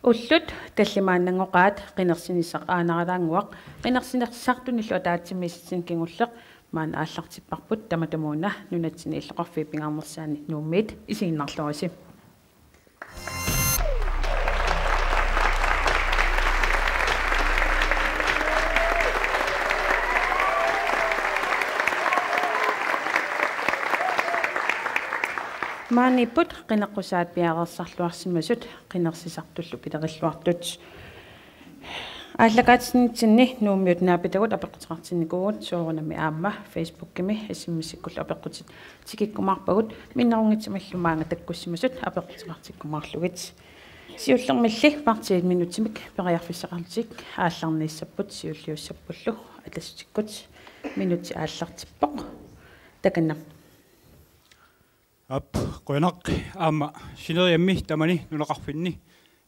уллут таллимааннангоqaat qinерсинissaq aanaralaanguaq qinерсинерсартуниллу таатсимиссин кингуллеq маана ааллартиппарпут таматамууна нунатсини иллоqarфи пингаармерсаани нууммит исигиннарлуаси мааниппут qinеққусаат пиаарерсарлуарсимасут qinерсисартуллу пилериллуартут ааллагаатсинитсинни нууммиут наапитагут апеққутеқартинникугут соорунами аама фейсбуккими ассиммисиккуллу апеққутит тикиккумаарпагут миннерунгитсималлумаанга таккуссимасут апеққутеқартиккумаарлугит сиуллермилли партиит минутимик периарфиссақартик аалларнииссаппут сиуллиуссаппуллу алассутиккут минути ааллартиппоқ таканна ап qoyanaq aama sineriammi tamani nulaqarfinni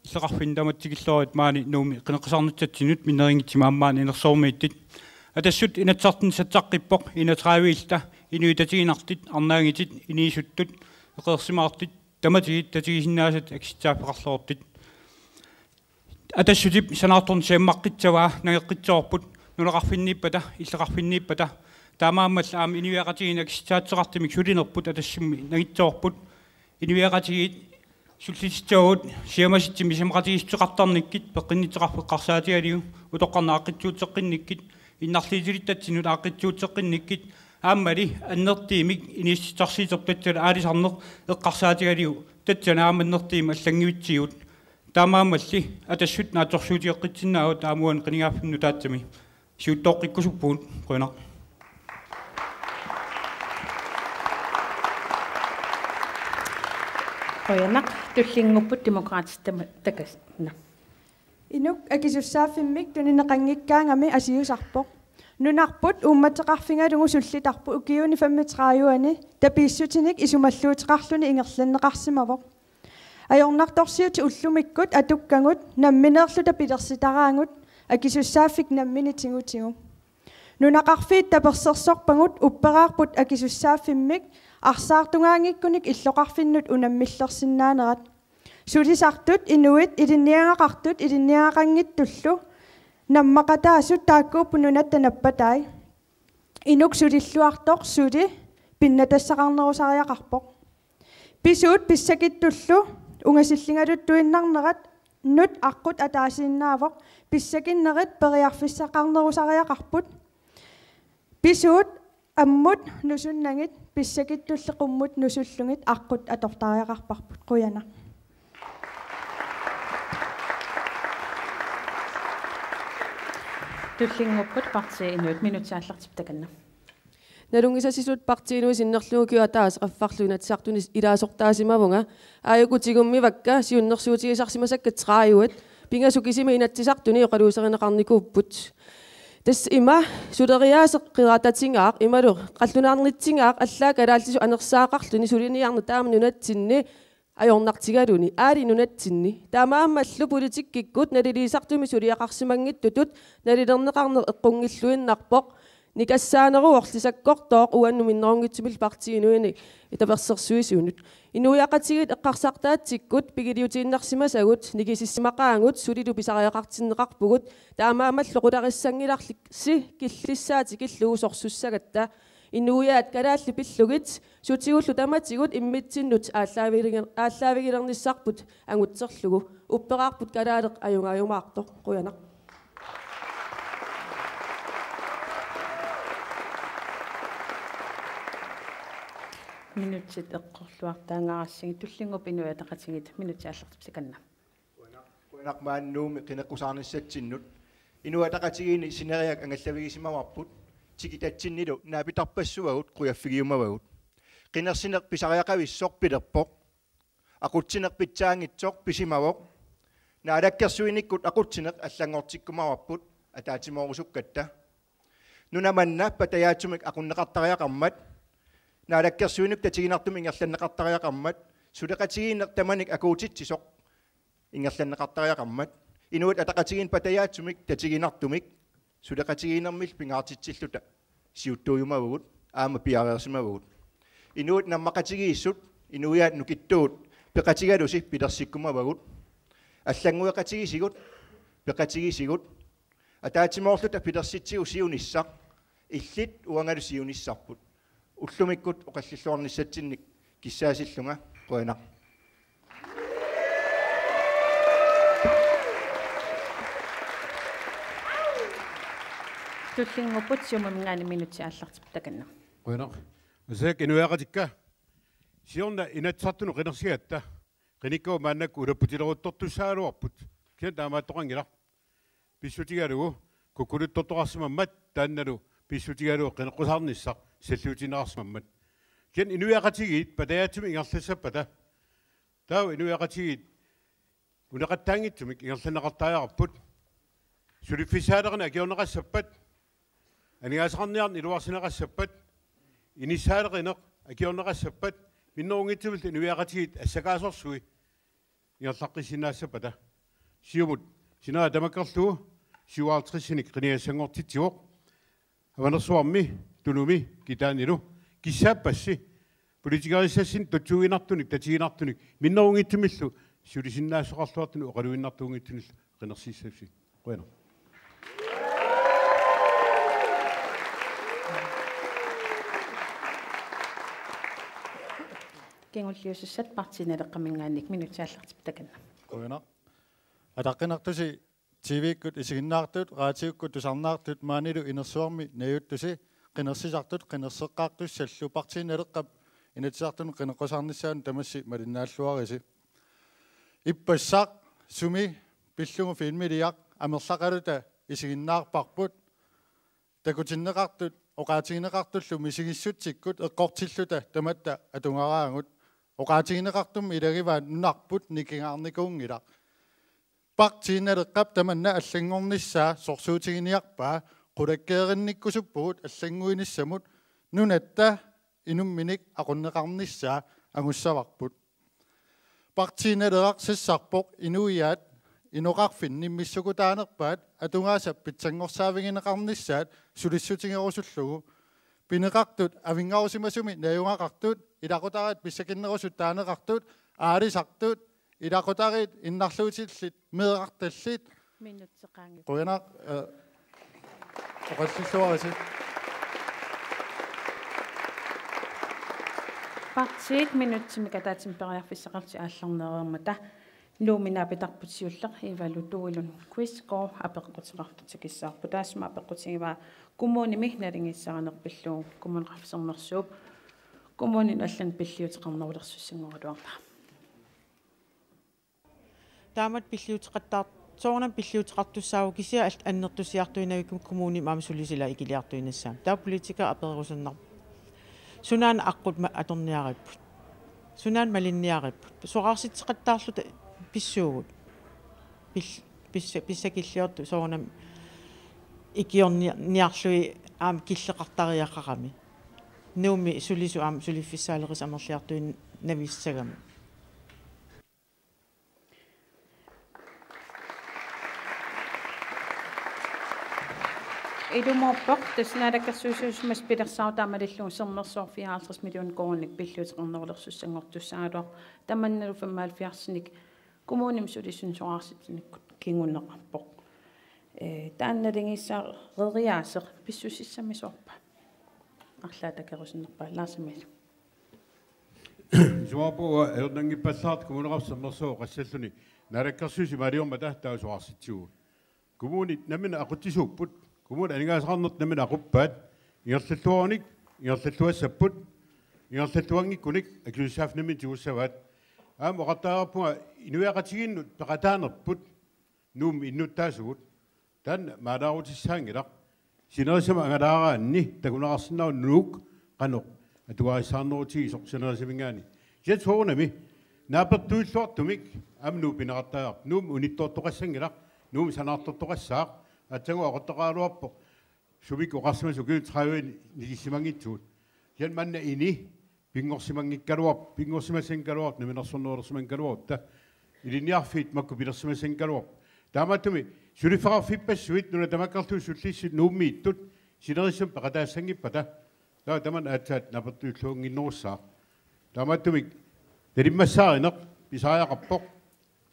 иллеqarfin tamatigillorut maani nuumi qineqqisarnuttatsinut minneringittimaammaani inersoormiittit atassut inatsartin satsaqqippoq inatraaviilta inuitatiginartit arnaagitit iniisuttut eqersimaartit tamatigit tatigisinnaasat aksitsaappeqarlortit atassutip sanaartorn siammaqqitsavaa nageqqitsoorput nulaqarfinniippata illeqarfinniippata таамааммал аам иниуяqatigin акситаатсеqartimik sulinerput атассимми нагитсоорпут иниуяqatigit суллиситсаагут сиамаситсими симеqatigistеqartarниккит пеққиннитеқарфеққарсаатигалиу утоққарнааққитсуутеққинниккит иннарлиитилиттатсинут ааққитсуутеққинниккит ааммали аннертиимик инистарсиитерпатсала аалисарнеқ эққарсаатигалиу татсанааманнертиим аллангивитсигут таамааммалли атассут нааторсуутиэққитсинаагут аамуан қинигааффинну таатсами сиуттооққиккусуппуут қуинақ qoyanaq tullinngupпут демократистама такасна инук акисуссааффиммик тунинеқангиккаангами асиусарпоқ нунарпут уумматеқарфингалугу суллитарпу укиуни 35 тапииссутиник исумаллуутеқарлуни ингерланнеқарсимавоқ аёрнарторсиути уллумиккут атуккангут намминеерлута пилерситараангут акисуссааффик намминитингутигу нунақарфиит таперсерсорпагут уппераарпут акисуссааффиммик арсаартунгаангиккуник иллоқарфиннут унаммиллерсиннаанерат сулисартут инуит илинниангақартут илинниангақангиттуллу наммақатаасут тааккууппунунатта наппатай инук сулиллуартоқ сули пиннатассақарнерусариақарпоқ писуут писсакиттуллу унгасиллингалуттуиннарнерат нут аққут атаасиннаавоқ писсакиннерит периарфиссақарнерусариақарпут писуут аммут нусуннагит писсакиттуллеқуммут нусуллугит аққут атортариақарпарпут қуяна tullinngupпут партии инуит минутиааллартип таканна налунгисасисут партиинуи синнерлугукиу таас qaffарлуинатсартунис илаасортаасимавунга ааюкутигуммивакка сиуннерсуутигисарсимасакка трааюат пингасукисими инатсисартуни оқалуусеринеқарникууппут тас има сулериаасеққирататингаақ ималу қаллунаарнитсингаақ аллаак алаалтису анерсаақарлуни сулиниарна тааманунатсинни аёрнартигалуни аалинунатсинни таамааммаллу политиккиккут налилисартуми сулиақарсимангиттутут налилернеқарне эққунгиллуиннарпоқ никассаанеруорлисаккортооқ уаннуминнерунгитсумил партиинуини итаперсерсуисуунут инуяқатигит эққарсартаатсиккут пигилиутииннарсимасагут никисиссимақаангут сулилу писариақартиннеқарпугут таамаамаллу қулариссангиларси киллиссаати киллуусорсуссагатта инуяат калаалли пиллугит сутигуллу таматигут иммитсиннут ааллаавигилерниссарпут ангутсерлугу уппераарпут калаалеқ аюнгаюмаартоқ қуянақ минутсит эққорлуартаангаарассиги туллингупинуя тақатигит минутиааллартипсиканна қуинақ мааннууми қинеққусаарниссатсиннут инуа тақатигини синериак ангаллавигисимамарпут тикитатсиннилу наапитарпассуагут қуяффигиумавагут қинерсинеқ писариақависсоқ пилерпоқ ақутсинеқ питсаангитсоқ писимавоқ наалаккерсуиниккут ақутсинеқ аллангортиккумаварпут атаатимоорусуккатта нунаманна патаяатсумик ақуннеқартариақармат наалаккерсуинук татигинартум ингерланнеқартариақармат сулеқатигииннер таманик акуутитсисоқ ингерланнеқартариақармат инуит атақатигин патаяатсумик татигинартумик сулеқатигиинермил пингаартитсиллута сиуттуйумавгут аама пиареерсимавгут инуит наммақатигииссут инуяат нукиттуут пеқатигалуси пилерсиккумавгут аллангуэқатигисигут пеқатигисигут атаатимоорлута пилерситсигу сиунissaq иллит уангалусиунissarput уллумиккут оқаллиллуарниссатсинник киссаасиллунга қуанақ туллингуппут сумамингаани минути аллартип таканна қуанақ усек инуяқатикка сиорна инатсартуну қинерсиатта қиниккау мааннакку улаппутилеруттортуссааруарпут киан таамааттоқангила писсутигалугу куккулуттортоқарсимаммат таанналу писсутигалугу қинеққусаарниссақ саллуутинаарсимаммат киан инуяқатигиит патаяатсуми ингерлассаппата таа инуяқатигиит унеқаттаангитсумик ингерланеқартааяқарпут сулиффисаалерна акиорнеқассаппат анигаасақарниарни илуарсинеқассаппат инисаалеқинеқ акиорнеқассаппат миннерунгитсумил инуяқатигиит ассакаасорсуи ингерлаққисинаассапата сиумут синаа тамаккерлугу сиуаартриссиник қиниассангортитсиоқ аванерсуарми тунуми китаанилу киссааппасси политикариссассин тутсугинартуник татигинартуник миннерунгитсумиллу сулисиннаассоқарлуартуни оқалуиннартуунгитсуниллу қинерсиссавси қуяна кингуллиуссат партинелеққамингаанник минутиаллартип таканна қуяна атаққинартуси тивиккут исигиннаартут раатиуккут тусарнаартут маанилу инерсуарми наюттуси qinерсисартут qinерсеққаартуссаллу партинелеққап инатсаартун qinеққусаарниссаан тамасси малиннааллуариси иппассақ суми пиллугу филмилиақ амерлақалута исигиннаарпарпут такутиннеқартут оқаатигинеқартуллу мисигиссутсиккут эққортиллута таматта атунгараангут оқаатигинеқартум илагиваа нунарпут никингаарникуунгила партинелеққап таманна аллангорниссаа сорсуутигиниарпаа qulakkeerinnikkusuppugut аллангуиниссамут нунатта инумминик aqunneqarnissaa анgussаварпут партинелеқар сиссарпоқ инуиаат инуқарфинни миссукутаанерпаат атунгаасап питсангорсаавигинеқарнissaат сулиссутингерусуллугу пинеқартут авингарусимасуми наюнгақартут илақутараат писсакиннерусут таанеқартут аалисартут илақутарит иннарлуутиллит меэқарталлит минутсеқаанги қуянақ оқаллиллуариси партиит минутсими катаатим периарфиссақарти аалларнереермата нууминаапитарпутсиуллеқ ивалу туилун квиско апеққутеқартутикиссаарпу таасма апеққутигива кумууними налингиссаранерпиллуу кумунеқарфисернерсууп кумуунин аллан пиллиутеқарнерулерсуссангорулуарпа таамат пиллиутеқаттаар соорнам пиллиутеқартуссааву кисиа аннертусиартуинавикум коммуни маамсулисила икилиартуинассаа таа политика аперерусернар сунаан аққут аторниариппут сунаан малинниариппут соқарситеқаттаарлута писсуугут писсакиллиорту соорнам икиорниарлуи аам киллеқартариақарами нууми сулису аам сулиффиссаалерис амерлиартуин нависсагами идуморпоқ таснaalаккерсуусуусмас пилерсаутаамалиллуун сернерсоор 54 миллион коонник пиллуутеқарнерулерсуссангортуссааруақ таманналу 75-ник коммуним сулисун соарситсиниккут кингуннеқарпоқ таанналингиссаа рериаасеқ писсусиссамисорпа арлаатакерусиннерпа лаасамил жуапо эрнангиппаллаарт коммунеқарсернерсоо qassalluni нараккерсуси мариормата таусоарситсугу коммуни намина ақутисууппут коммун анигаасақарнерт намина ақуппаат ингерллуарник ингерллуассаппут ингерллуангиккуник акилуссаафнами тиуссаваат аама оқартаарпуга инуяқатигиннут пеқатаанерпут нуум иннуттаасугут таан маалаарутиссаангилақ синерисама ангалаараанни такунеқарсинаа нуук қаноқ атуариссаарнерутиги сорсинерисамингаани сиат соорнами наапертуиллуартумик амнуу пинеқартааяр нуум униттоортоқассангилақ нуум санаартортоқассаақ атсагуа qottaqaaluarpoq sumik oqarsimasukun 30 nigissimangitsuut yan manna ini pingorsimangikkaluar pingorsimasenkaluar naminersornerulersimankaluarta iliniarfiit makku pilersimasenkaluar taamatumi sulifararfipassuit nuna tamakkartu sullissut nuummiittut sinerissum paqataassangipata taa taman aatsaat napertuulluunginnerussaa taamatumi talimmassaarineq pisaajaqarpoq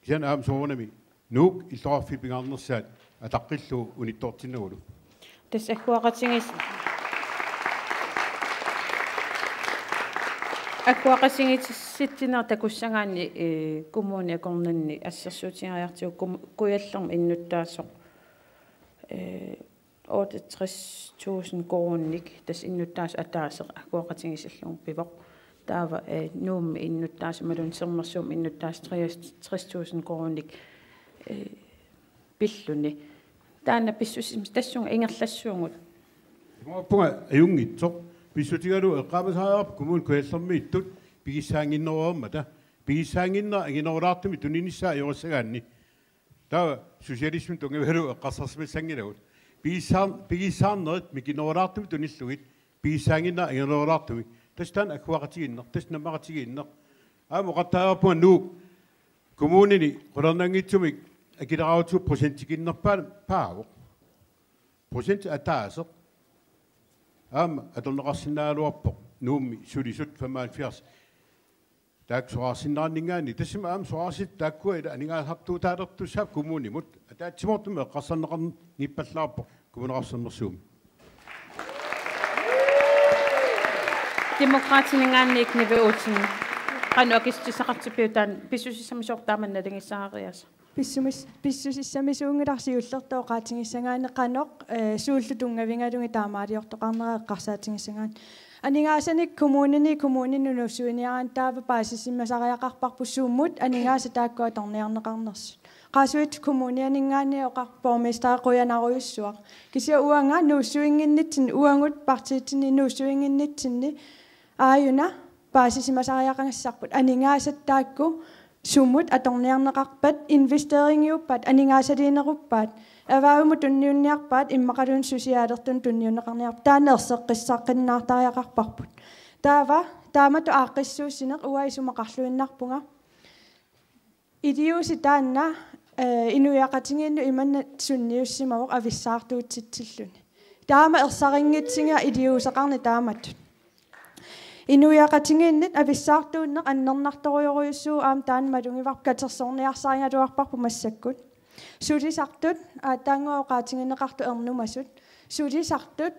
kisan aam soornami nuuk illoraffi pingaarnersaat ataqqillu unittortinnerulu tas akkuaqatingis аккуақасигитситсинер такуссагаани коммуни акорнанни ассерсуутингаяартиу куяллерм иннуттаасоқ 68.000 коронник тас иннуттаас атаасеқ аккуақатигисаллугу пивоқ таава нуумми иннуттаасамалун сермерсуум иннуттаас 60.000 коронник пиллуни таана писсусимс тассунга ингерлассуугут имааппунга аюнгитсоқ писсутигалу эққамасаарап кумун куяллерми иттут пигиссаангиннеруаммата пигиссаангиннер агинерулаартуми туниниссаа йорсагаанни таа социализм тунгавэру эққарсарсимассангилагут пигиссаарнерит микинерулаартуми туниллугит пигиссаангиннер агинерулаартуми тастан аквaqatigиннер тас наммaqatigиннер аамоқаттаарпуа нуу коммунини қулернангитсумик акилерауту процентикиннерпаа паавоқ процент атаасеқ ам атолнеқарсиннаалуарпоқ нуумми сулисут 75 таак соарсиннааннингаани тассима ам соарсит тааккуа ила анингаасартуу таалертуссаап коммунимут атаатсимортуми эққарсарнеқарни ниппаллаарпоқ коммунеқарсернерсууми демократинингаанник нивеутин qanokistisaqartipiutaan pissusissamisuortaamannalingissaarias писсусиссамисуунгиларсиуллертоо qaatigissangaane qanoq сууллутунгаvingalungi таамаалиортоqarnera eqqarsaatigissangaan анингаасаник коммунинунуссуиниаран таава паасиссиммасариақарпарпуссууммут анингааса тааккуа торниарнеқарнерс qaasuit коммунианингаани оқарпоомистаақуянаруйуссуақ кися уанга нууссуингиннитсин уангут партиитсини нууссуингиннитсинни ааюна паасиссимасариақангассарпут анингаасат таакку суммут аторниарнеқарпат инвестерингиуппат анингаасалиинеруппаат авааму тунниунниарпаат иммақалуун сусиаалертун тунниунеқарниарп таанерсеққиссаққиннаартариақарпарпут таава таамату ааққиссууссинеқ уаисумақарлуиннарпунга идиуси таанна инуяқатингиинну иманна сунниуссимавоқ ависсаартуутситсиллуни таама ерсарингитсинга идиусеқарни таамат инуяқатингииннит ависсаартууннеқ аннернарторуйоруйуссуу аам таан малунгивар катерсорниарсаарингатуарпарпу массаккут сулисартут таангооқаатингинеқарту ернумасут сулисартут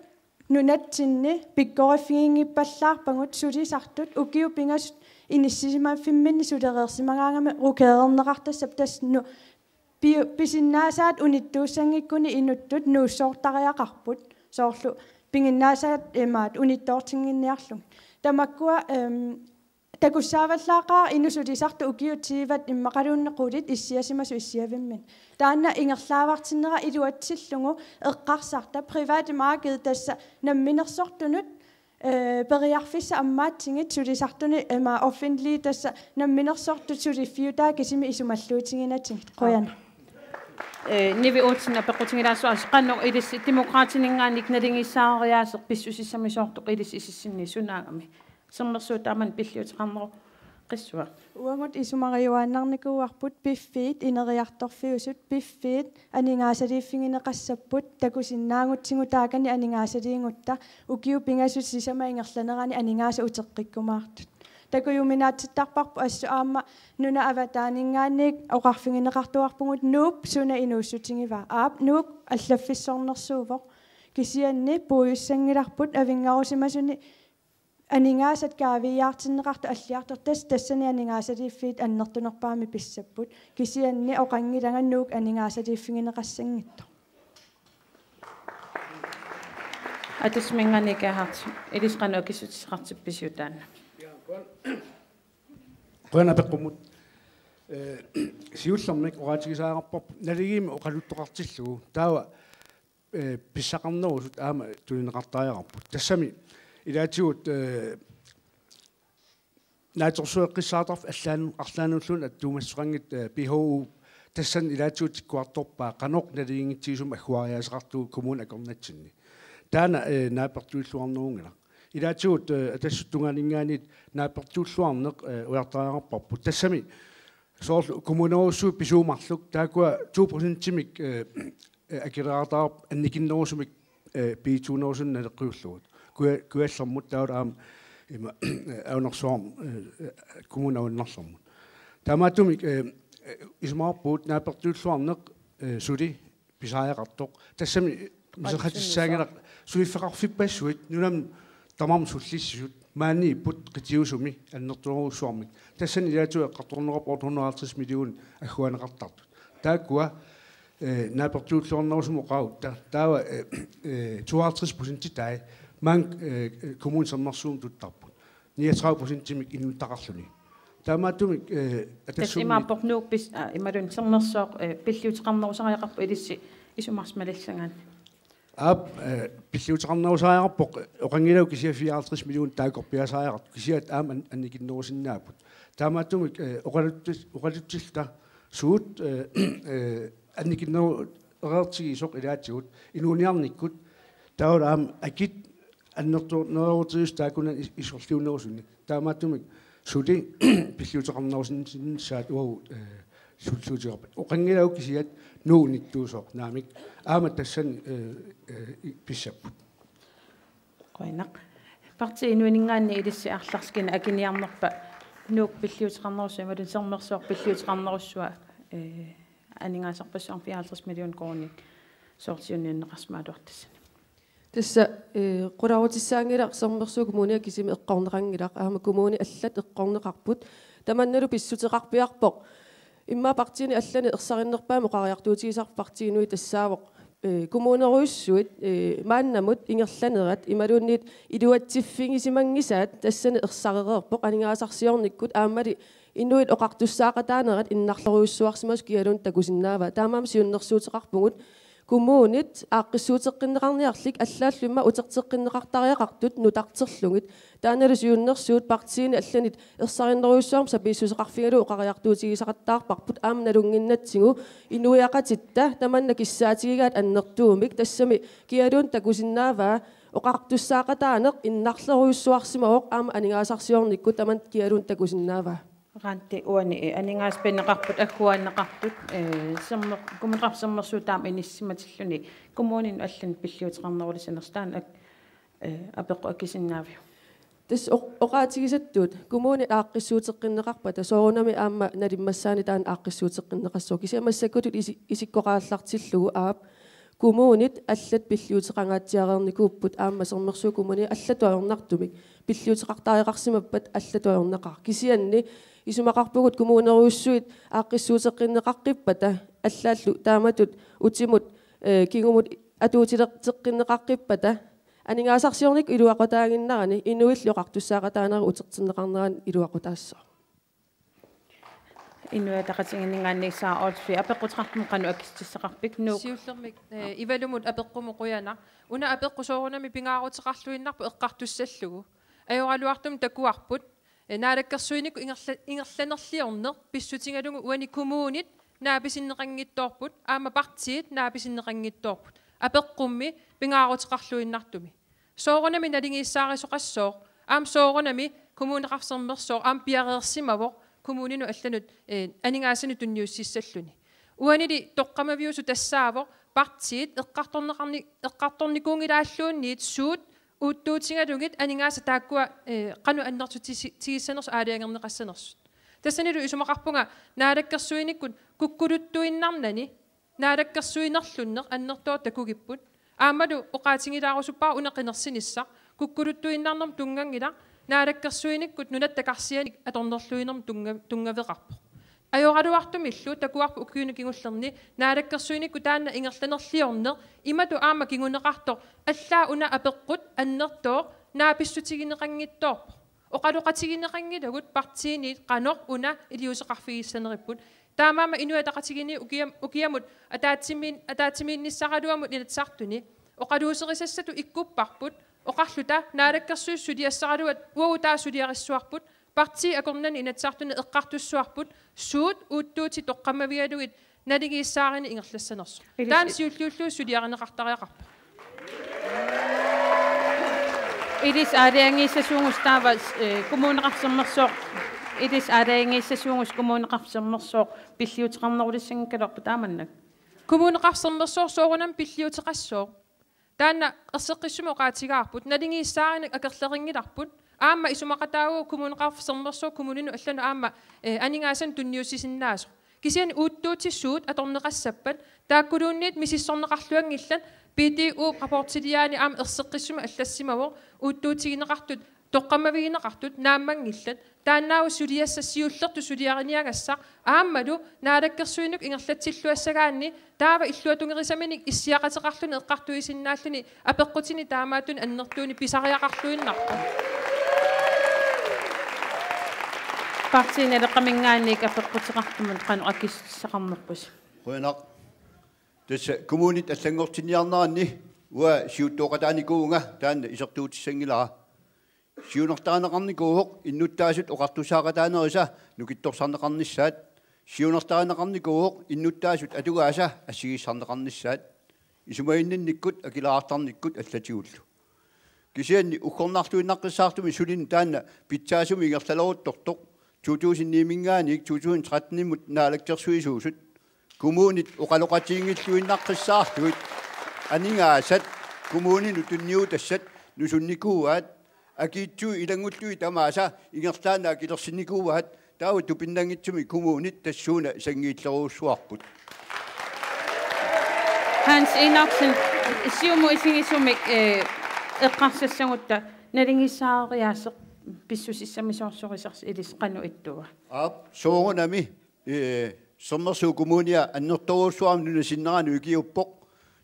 нунатсинни пиккориффигингиппаллаарпагут сулисартут укиу пингасут иниссисимааффимминни сулереерсимагаангами рукеернеқартассап тасну писиннаасаат униттууссангиккуни инуттут нууссоортариақарпут соорлу пингиннаасаат эмаат униттоортингинниарлуг тамаккуа такуссааваллаақаа инусулисарту укиутсииват иммақалууннеқулит иссиасимасу иссиавиммин таанна ингерлаавартиннера илуатсиллугу эққарсарта приват маркет тасса намминерсортунут периарфисса аммаатсингит сулисартуни эма оффентли тасса намминерсортут сулиффиутаа кисими исумаллуутингинатсиг қояна nivi uutsinna pequtigilaasuas qannoq ilis demokraatiningaanik nalingissaaриаасеq pissusissamisoortoq ilis isissinni sunaagami sernersuutaaman pilliutiqarneru qissua уангут исумариуааннарникууарпут пиффиит инериарторфиусут пиффиит анингаасалииффигинеқассаппут такусиннаангутсигу таакани анингаасалиингутта укиу пингасут сисама ингерланерани анингааса утеққиккумаартут такуюминаатситтарпарпу ассу аама нуна аватаанингаанник оқарфигинеқартуарпугут нууп суна инууссутингива аап нуук аллаффиссорнерсуувоқ кисианни пуйуссангиларпут авингарусимасуни анингаасат каавиаартиннеқарту аллиартор тассани анингаасалииффиит аннертунерпаами писсаппут кисианни оқангилага нуук анингаасалииффигинеқассангитто атусминганикаахарт илисқануакисутисеқартипписиутаана qana peqqumut siullermik oraatigisaagarpor naligimi oqaluttоqartillugu taawa pissaqarnerusut aama tulineqartariaqarput tassami ilaatigut naatorsueqqissaatarf allaanullun attuumassuqangit PHU tassan ilaatigut tikkuartorpaa qanoq naligingittigisum agguariaseqartu kommune akornatsinni taana naapertuilluarnerungila ilaatigut atassuttungalingaanit naapertuulluarneq uartariaqarparput tassami soorlu kommunerussuu pisuumarluk taakua 2% timik akileraartaarp annikinnerusumik piituunerusunna leqqiullugut kuallermut taut aam ima aunersuarm kommuneunnerlermut taamaatumik исмаарпуут наапертууллуарнеқ сули писааяқартоқ тассами мисеқатиссаагилақ сулиффеқарфиппассуит нунам тамам суллиссут маани иппут қитиусуми аннертуоруссуармик тассани илаатуэ эққарторнеқарпо 150 миллион аггуанеқартартут тааккуа наапертууллуарнерусумо қаутта таава 52% таи маан коммун саммарсуум туттарпут 39% инуттақарлуни таамаатумик атассимааппорнуук пис ималун сернерсоо пиллиутеқарнерусариақарпу илисси исумарсмалассагаан пиллиутеқарнерусариақарпоқ оқангилау кисиа 54 миллион таакорпиасариақарт кисиат аама анникиннерусиннаапут таамаатумик оқалуттилта суут анникиннеру эреертигисоқ илаатигут инуниарниккут таала аама акит аннертуунерутиус таакунан исорлиунерусунни таамаатумик сули пиллиутеқарнерусиннассаат уау суллуутиорпат оқангилау кисиат нууниттуусоқ наамик аама тассан писсаппут қойнақ парти инуинингаанни илисси арларскина акиниарнерпа нуук пиллиутеқарнерусу ималун сермерсоор пиллиутеқарнеруссуа анингаасарпассуар 54 миллион кроник соортиуннииннеқарсмаалуартассани тасса qulaarutisaangilaq sermersuu kommunia kisimi eqqornerangilaq aama kommuni allat eqqorneqarput tamannalu pissutеқарпиарпоқ имма партиини аллани ерсариннерпаама qariartuutigisar partiinui tassaavoq kommuneruissuit maannamut ingerlanerат ималуунниит илуатсиффигисимангисаат тассани ерсаререерпоқ анингаасарсиорниккут аамали инуит оқартуссаақатаанерат иннарлеруйуссуарсимас киалун такусиннаава таамаам сиуннерсуутеқарпугут kommunit aaqqissuuteqqinneqarniarlik allaallumma uterteqqinneqartariaqartut nutaqterlungit taanalusiunnersuut partiini allanit ersarinneruissuarm sapiissuseqarfigalu oqariartuutigisaqattaarparput aamnalunginnatsigu inuiaqatitta tamanna kissaatigigaat annertuumik tassami kialun takusinnaava oqartussaaqataaneq innarleruissuarsimaoq aama aningaasarsiornikku taman kialun takusinnaava ранти уани анингаспенеқарпут аггуаннеқартут сермер коммунеқарсермерсуутаам иниссиматиллуни коммунин аллан пиллиутеқарнерулисанерстаан апеққу аккисиннаавиу тас оqaатигисаттуут коммуни ааққиссуутеққиннеқарпа тасоорунами аама налиммассаани таан ааққиссуутеққиннеқассоо кисиамассаккутут исиккоqaаллартиллугу аап коммунит аллат пиллиутеқангаатсиареерникууппут аама сермерсуу коммуни аллатуайорнартумик пиллиутеқартариақарсимаппат аллатуайорнеқар кисианни исумақарпугут коммунеруйуссуит ааққиссуутеққиннеқаққиппата аллааллу тааматут утимут кигумут атуутилертеққиннеқаққиппата анингаасарсиорник илуақутаагиннарани инуиллу оқартуссаақатаанери утертиннеқарнеран илуақутаассоо инуатақатингиннгаанниссаа олфи апеққутеқартум қану аккиссеқарпик нуу сиуллермик ивалумут апеққумоқуяна уна апеққусоорунами пингаарутеқарлуиннарпу эққартуссаллугу ajorалуартум такуарпут наалаккерсуинику ингерланерлиорнер писсутингалугу уани коммунит нааписиннеқангитторпут аама партиит нааписиннеқангитторпут апеққумми пингаарутеқарлуиннартуми соорунами налингиссаарисоқассоо аам соорунами коммунеқарсермерсоо аам пиареерсимавоқ kommuninu allanut aningaasani tunniussissalluni uanili toqqamavиусу тассааво партиит эққарторникуунгилааллуунниит суут уутtuutiгалугит анингааса тааккуа қану аннертутигиссанерсу аалиангернеқассанерсут тассанилу исумақарпунга наалаккерсуиниккут куккулуттуиннарнани наалаккерсуинерлуннеқ аннертоо такугиппут аамалу оқаатингилаарусуппаа унеқинерсинисса куккулуттуиннарнерм тунгангила наалаккерсуиниккут нунаттакарсианик аторнерлуинерм тунгавеқарпо ajorалуартумиллу такуарпу уккиуну кигуллерни наалаккерсуиникку таанна ингерланерлиорнер имату аама кигунеқартор аллаа уна апеққут аннертоо нааписсутигинеқангитторпо оқалоқатигинеқангилагут партиинит қанор уна илиусеқарфигиссанериппут таамаама инуатақатигини укиамут атаатсимиинниссаралуамут нинатсартуни оқалуусерисассату иккуппарпут оқарлута наалаккерсуиссулиассаралуат уаутаасулиариссуарпут парти акорнани инатсартуни эққартуссуарпут суут уутtuuti тоққамавиалугит налигииссаарини ингерлассанерсу таан сиуллууллуу сулиаринеқартариақарпу Idis aariangiissasuungus taavas kommuneqarsermersoor idis aariangiissasuungus kommuneqarsermersoor pilliuteqarnerulissangikalorpu taamannak kommuneqarsermersoor soorunam pilliuteqassoo таанна ерсеққиссумо qaatigaarput налингииссааринак акерлериннгиларпут аама исумақатаагу коммунеқарфермерсоо коммунину аллану аама анингаасан тунниуссисиннаасо кисиан уутtuutissуут аторнеқассаппат тааккулуунниит мисиссорнеқарлуангиллан PTU рапортилиаани аама ерсеққиссума аллассимавоо уутtuутигинеқартут тоққамавигинеқартут нааммангиллат тааннаау сулиассассиуллерту сулиариниагассаа ааммалу наалаккерсуинук ингерлатсиллуассагаанни таава иллуатунгерисаминик иссиақатеқарлуни эққартуисиннааллуни апеққутини таамаатуни аннертууни писариақарлуиннарпа партинелеқамингаанник апеққутеқартумут қану акиссақарнерпус қуянақ тасса коммунит аллангортинниарнаранни уа сиуттоқатааникуунга таанна исертуутиссангилара сиунертаанеқарникууоқ иннуттаасут оқартусаақатаанериса нукитторсарнеқарниссаат сиунертаанеқарникууоқ иннуттаасут атугааса ассигиссарнеқарниссаат исумаиннинниккут акилаартарниккут аллатигуллу кисианни уккорнаартуиннаққиссаартуми сулин таанна питсаасуми игерлалоруттортоқ 2009-нимингааник 2013-ниммут наалактерсуисуусут коммунит оқалоқатиингиллуиннаққиссаартуит анингаасат коммунину тунниутассат нусунникууаат акиитсуу илангуллуи тамааса ингерлаана акилерсинникууаат таава тупиннангитсуми коммунит тассууна сангииллеруussуарпут Hans Enoksen siumu isingissumik eqqarsassangutta nalingissaaриаасеq писсусиссамисоорсорисарс илисqannu иттуа соорунами соммерсуу коммуниа аннерторуussуарам нунасиннерану икиуппоq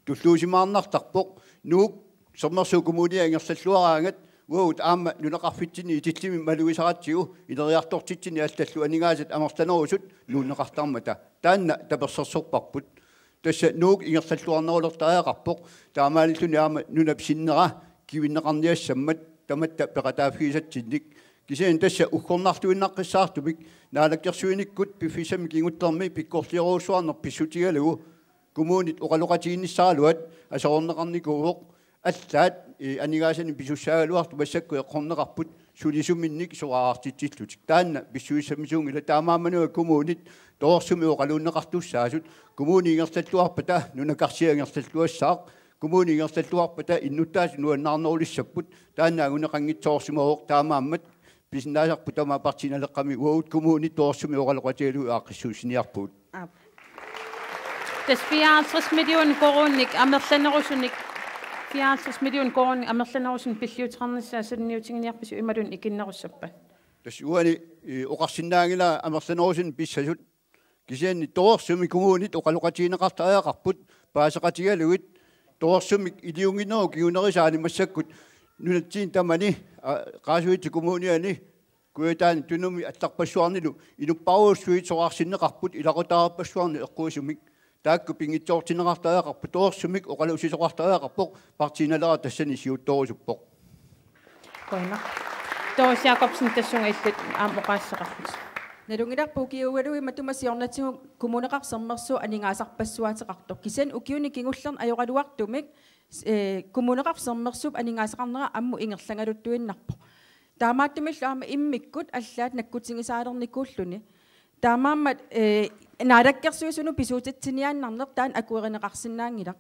туллуусимаарнартарпоq нуук соммерсуу коммуниа ингерллуараангат уут аама нунеқарфитсини итиллими малуисаратсигу илериартортитсини аллаллу анингаасат амерланерусут нуунеқартармата таанна таперсерсорпарпут тасса нуук ингерллуарнерулертариақарпоq таамаалиллуни аама нунапсиннера кивиннеқарниассаммат таматта пеқатаафгисатсинник кисиан тасса уккорнартуиннаққиссаартумик наалаккерсуиниккут пиффисами кингуттерми пиккорлиоруусуарнер писсутигалугу коммунит оқалоқатиинниссаалуат асоорнеқарникууоқ аллаат анигаасани писуссаагалуарту массакку эққорнеқарпут сулисуминник суаартитсиллутик таанна писсуиссамисуунгила таамаамануа коммунит тоорсуми оқалууннеқартуссаасут коммуни ингерллуарпата нунакарсиангерллуассаақ коммуни ингерллуарпата иннуттаасу нуаннаарнерулиссаппут таанна агунеқангитсоорсимаооқ таамааммат писиннаасарпу тама партиналеққами уут коммуни тоорсуми оқалоқатиалу ааққиссуусиниарпут Tas 54 millioner korunik амерланерусуник 54 millioner korunik амерланерусун пиллиутеқарниссаа сулниутингиниарпису ималун икиннеруссаппа тас уани оқарсиннаангила амерланерусун писсасут кисианни тоорсуми коммунит оқалоқатиинеқартариақарпут паасеқатигалугит тоорсумик илиунгинеру киунерисаани массаккут нунатсиин тамани qaasuiti коммуниани куятаани тунуми аттарпассуарнилу инуппаруussуит соқарсиннеқарпут илақутаарпассуарни эққуисумик таакку пингитсоортинеқартариақарпу тоорсумик оқалусисоқартариақарпоқ партиналера тассани сиутторусуппоқ Koina Toos Jakobsen тассунга иллут аамоқаассеқарпут налунгиларпу киугалуи матумасиорнатсигу коммунеқарсэрмерсу анингаасарпассуатеқартоқ кисан укиуни кингуллерн ажоқалуартумик коммунеқарсэрмерсуп анингаасақарнера амму ингерлангалуттуиннарпо таамааттумиллу аама иммиккут аллаат наккутингисаалерникууллуни таамааммат наалаккерсуисуну писуутатсиниааннарнер таан акуеринеқарсинаангилақ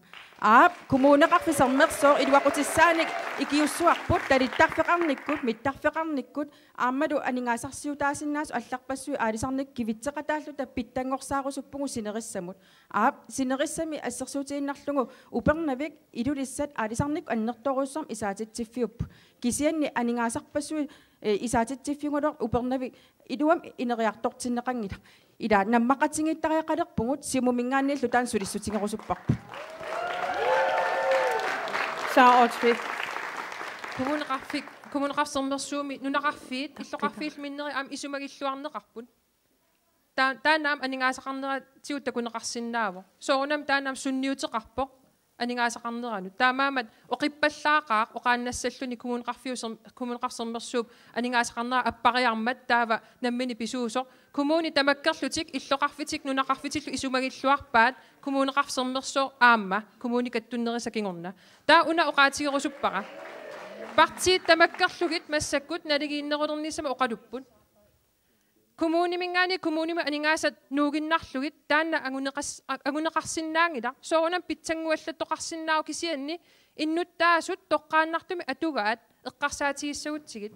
коммунеқарфисэрмерсоо илуақутиссааник икиуссуарпут талиттарфеқарниккут миттарфеқарниккут ааммалу анингаасарсиутаасиннаасу алларпассуи аалисарник кивитсеқатааллута питтангорсаарусуппугу синериссамут синериссами ассерсуутииннарлугу упернавик илулиссат аалисарник аннерторуссарм исаатитсиффиуп кисианни анингаасарпассуи исаатитсиффиугулер упернавик илуам инериартортиннеқангила ила наммақатингиттариақалерпугут симумингааннииллу таан сулиссутингерусуппарпут саотфи коммунеқарсэрмерсууми нунақарфиит иллоқарфиил миннери аам исумагиллуарнеқарпут таанаам анингаасақарнера тиуттакунеқарсиннаава соорунам таанаам сунниутеқарпоқ анингаасақарнерану таамаамат оқиппаллаақаақ оқааннассаллуни коммунеқарсэрмерсууп анингаасақарнера аппариармат таава наммини писуусоқ коммуни тамаккерлутик иллоқарфитик нунақарфитиллу исумагиллуарпаат коммунеқарсэрмерсоо аама коммуникаттуннерисакингорна таа уна оқаатигерусуппара партиит тамаккерлугит массаккут налигииннерулернисама оқалуппут коммунимингаани коммунима анингаасат нуугиннарлугит таанна агунеқарсиннаангила соорунам питсангуаллаттоқарсиннаау кисианни иннуттаасут тоққааннартуми атугаат эққарсаатигиссагутсигит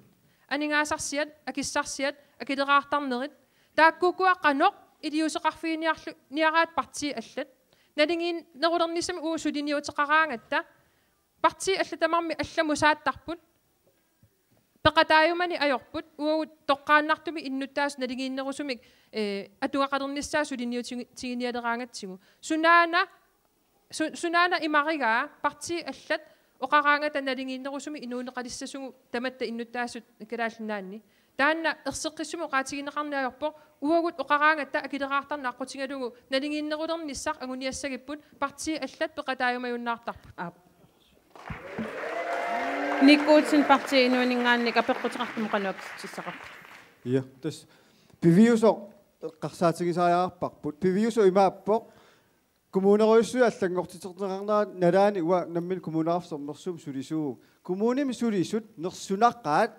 анингаасарсиат акиссарсиат акилераартарнерит тааккукуаққаноқ илиусеқарфигиниарлу ниараат парти аллат налингин нерулернисами уусулиниутеқараангатта парти аллатамарми алламусааттарпут пеқатааюмани ajorput уут тоққааннартуми иннуттаас налингииннерусумик атуақалерниссаа сулиниутигиниалераангатсигу сунаана имаригаа парти аллат оқараангата налингииннерусуми инуунеқалиссасугу таматта иннуттаассут калааллинаанни таанна ерсеққиссуми оқаатигинеқарниajorпо уагут оқараангатта акилераартарнааққутингалугу налингииннерулерниссақ агуниассагиппут парти аллат пеқатааюмаюннаартарпут Никоутсин парти инуанингаанник апеққутеқартум қануапситсисақарпут. Ja, тас пивиусо қарсаатигисааярпарпут. Пивиусо имааппоқ коммунеруйссуи аллангортитернеқарнаа налаани уа наммин коммунаарсэрнерсуум сулисуу. Коммуними сулисут нерсунаққаат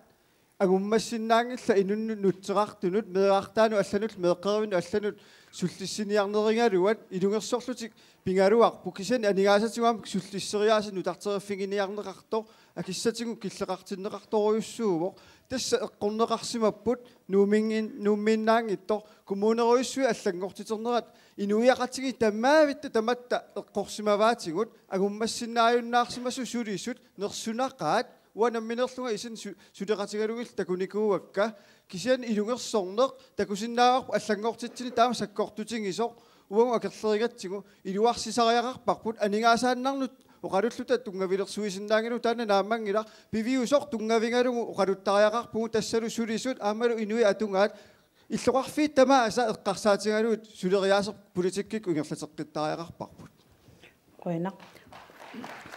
агуммассиннаангилла инунну нутсеқартунут меэартаану алланут меэққервину алланут суллиссиниарнерингалуат илунгерсорлутик пингалуарпу кисани анигаасатигуам суллиссериааси нутартереффигиниарнеқарто акиссатигу киллеқартиннеқарторуйуссуувоқ тасса эққорнеқарсимаппут нууминнаангитто коммунеруйссуи аллангортитернерат инуиақатиги таммаавитта таматта эққорсимаваатигут агуммассиннааюннаарсимасу сулисут нерсунаққаат уанамминерлунга исин сулеқатигалугил такуникууакка кисиан илунгерсорнеқ такусиннааварпу аллангортитсини таама саккортутингисоқ уангу акерлеригатсигу илуарсисариақарпарпут анигаасааннарнут оқалуллута тунгавилерсуисиннаангилу таана нааммангила пивиусоқ тунгавингалугу оқалуттариақарпугу тассалу сулисут аамалу инуи атунгаат иллоқарфиит тамааса эққарсаатингалуут сулериаасеқ политиккик унгерлатеққиттариақарпарпут қойнақ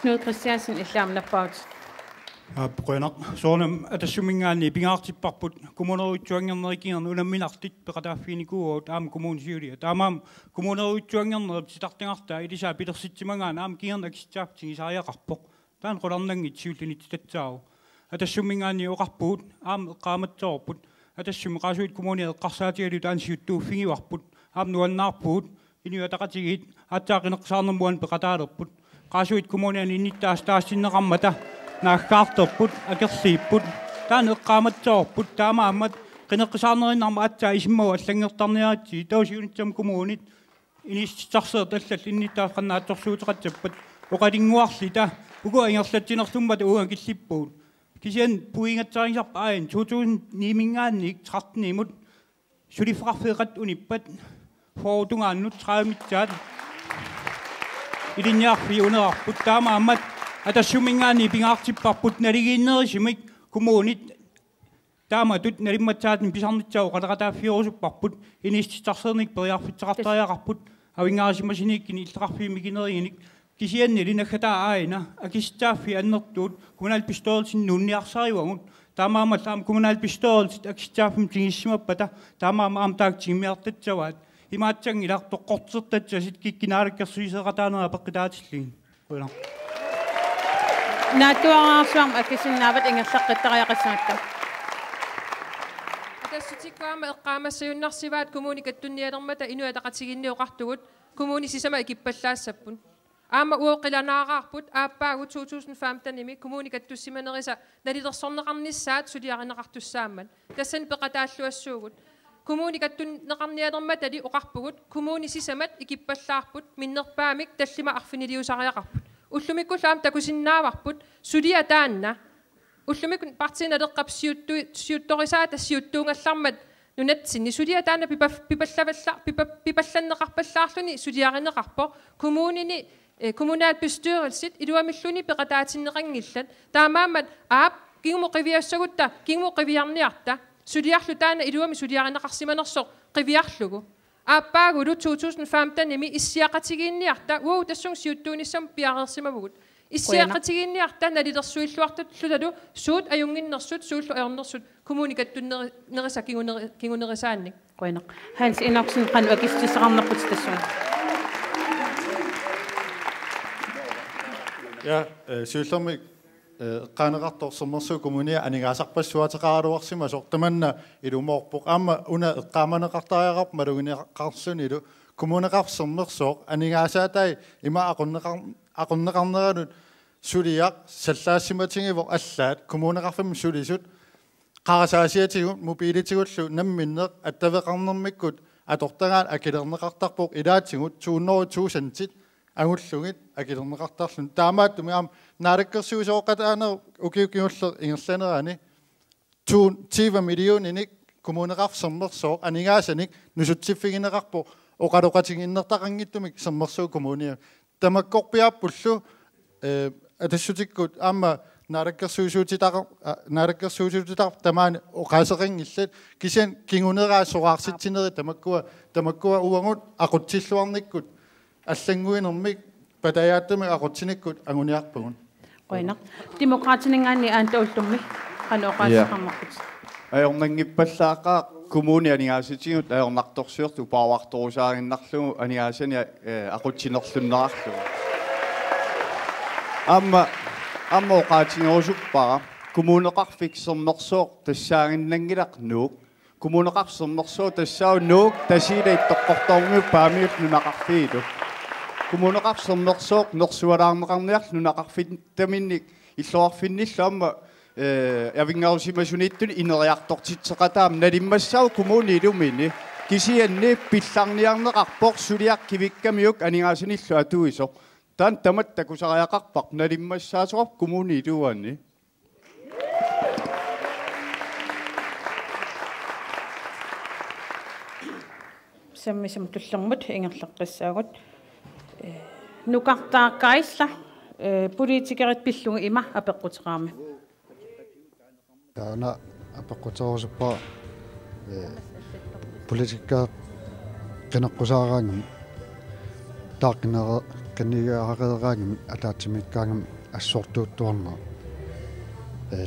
Knud Christiansen иллаамнаппаут Qoinak soonam atassummingaanni pingaartipparput kommuneruutsuangernerikingern unamminartit peqataaffiinikuuut aam kommunisiulia taamaam kommuneruutsuangernerip sitartingartaa ilisaa pilersitsimangaan aam kiernakissaaptigisaariaqarpoq taan qolarnangit siullunit tatsaau atassummingaanni oqarpuut aam eqqaamatsoorput atassumi qaasuit kommuni eqqarsaatigalu taan siuttuuffigiuarput aam nuannaarpuut inuataqatigit attaaqinеқсаарнэрмуан peqataalerput qaasuit kommunian innittaas taassinneqarmata наахкаартерпут акерлииппут таан эққааматсоорпут таамааммат қинеққисаарнериннарма атсаа исиммау аллангертарниаратси таусиунитсам коммуунит иниссарсеерт аллал инниттааққаннаатсорлуутеқатсаппат оқалингуарли та угуангерлатсинерлуммат уга киллиппуут кисиан пуингатсарисарпа аин 2009-мингаанник 13-имут сулиффеқарфеэқат униппат фоорутунгааннут 30-митсаат илинниарфи унеарпут таамааммат атассумингаани пингаартиппарпут налигииннерисимик коммуунит тааматут налимматсаатин писарнитсау қалеқатааффиорусуппарпут иниститарсерник периарфитсеқартариақарпут авингаарисимасиниккини иллеқарфиимикинеригиник кисианни линаггатаа аина акистааффи аннертуут коммунал пистоолсин нунниарсаривагут таамаамал аам коммунал пистоолсит акистааффим тигиссимаппата таамаама аам таактиммиартатсаваат имаатсан илартоққортертатсасит киккинаараккерсуисеқатаанера пеққитаатиллигин қуила Natuarsuam akisinnavat ingerlaqqattariaqassaakka. Tassutikaama eqqaamassayunnarsivaat kommunikattunnialermata inuataqatiginniuqartugut kommuni sisama ikippallaassapun. Aama uoqilanaaqaarput aappaagu 2015-nimi kommunikattussimanerisa nalilersorneqarnissaat suliarineqartussaamman. Tassan peqataalluassuugut. Kommunikattunneqarnialermata li uqarpugut kommuni sisamat ikippallаарput minnerpaamik tallima arfiniliusariaqarput. Ullumikkullaam takusinnaavarput sulia taanna ullumikun partiinadeqqap siuttorisaata siuttuungallarmat nunatsinni sulia taanna pipallanneqarpallaarluni suliarineqarpo kommunini kommunalbestyrelsit iluamilluni peqataatinneqangillat taamaammat aap kingumuqiviassagutta kingumuqiviarniarta suliarlu taanna iluami suliarineqarsimanersoq qiviarlugu aappaagulut 2015-nimi issiaqatigiinniarta uu tassung siuttuunissam piareersimavugut issiaqatigiinniarta nalilersuilluartutlutalu suut ajunginnersut suullu aernersut kommunikattunnerisa kingunerisaannik qoineq Hans Inoksen qanuakistisaqarnerput tassuun ja suullermi qaneqartorsernersu kommunia anigaasarpassuataqaaruarsima sortamanna ilumorpoq aama una eqqaamaneqartariaqarp maluginiqarsunilu kommuneqarsernersoq anigaasaatai ima aqunneqarneranut suliaq sallaassimatingivoq allaat kommuneqarfim sulisut qarasaasiatigut mobilitikullu namminneq attaveqarnermikkut атортагаан акилернеқартарпоқ илаатсигут 200,000 агуллугит акилернеқартарлун таамаат тумиам наалаккерсуусооқатаанер укиукиуллер ингерланераани 20 миллиониник коммунеқарсермерсоо анигаасаник нусутсиффигинеқарпо оқалоқатигиннертақангиттумик сермерсуу коммуниа тамаккорпиааппуллу атассутиккут аама наалаккерсуусуутитар тамаани оқаасеқингиллат кисиан кингунераасораарситсинери тамаккуа уангут ақутсиллуарниккут аллангуинермик патаяаттами ақутсиниккут агуниарпагун қойнақ демократинингаани аантауллумми қаноқаасеқармаққут аёрнангиппаллаақаа коммуни анигааситигут аёрнарторсуерту пааварторусаариннарлугу анигаасани ақутсинерлуннерарлугу амма оқаатингорусуппара коммунеқарфиксернерсоо тассаагиннангилақ нуук коммунеқарсернерсоо тассаа нуук тасилait тоққорторнуп паамиут нунақарфиилу коммунеқарсернерсоо нерсуалаарнеқарниарлу нунақарфиттаминник иллуарфиннилла амма явингаусимасуниттуни инериартортитсеқатаам налиммассау коммуни илумини кисианни пилларниарнеқарпор сулиақ кивиккамиук анигаасаниллу атуисо таан тамат такусариақарпақ налиммассаасоқ коммуни илуаанни саммисам туллермут ингерлеққиссаагут нукартааққаисла политикерит пиллунга има апеққутеқарми таана апеққутерусуппа политикка qinaqqusaaraangam taaqinera qinnigaaqeeraangam ataatsimikkaangam assortuuttuarna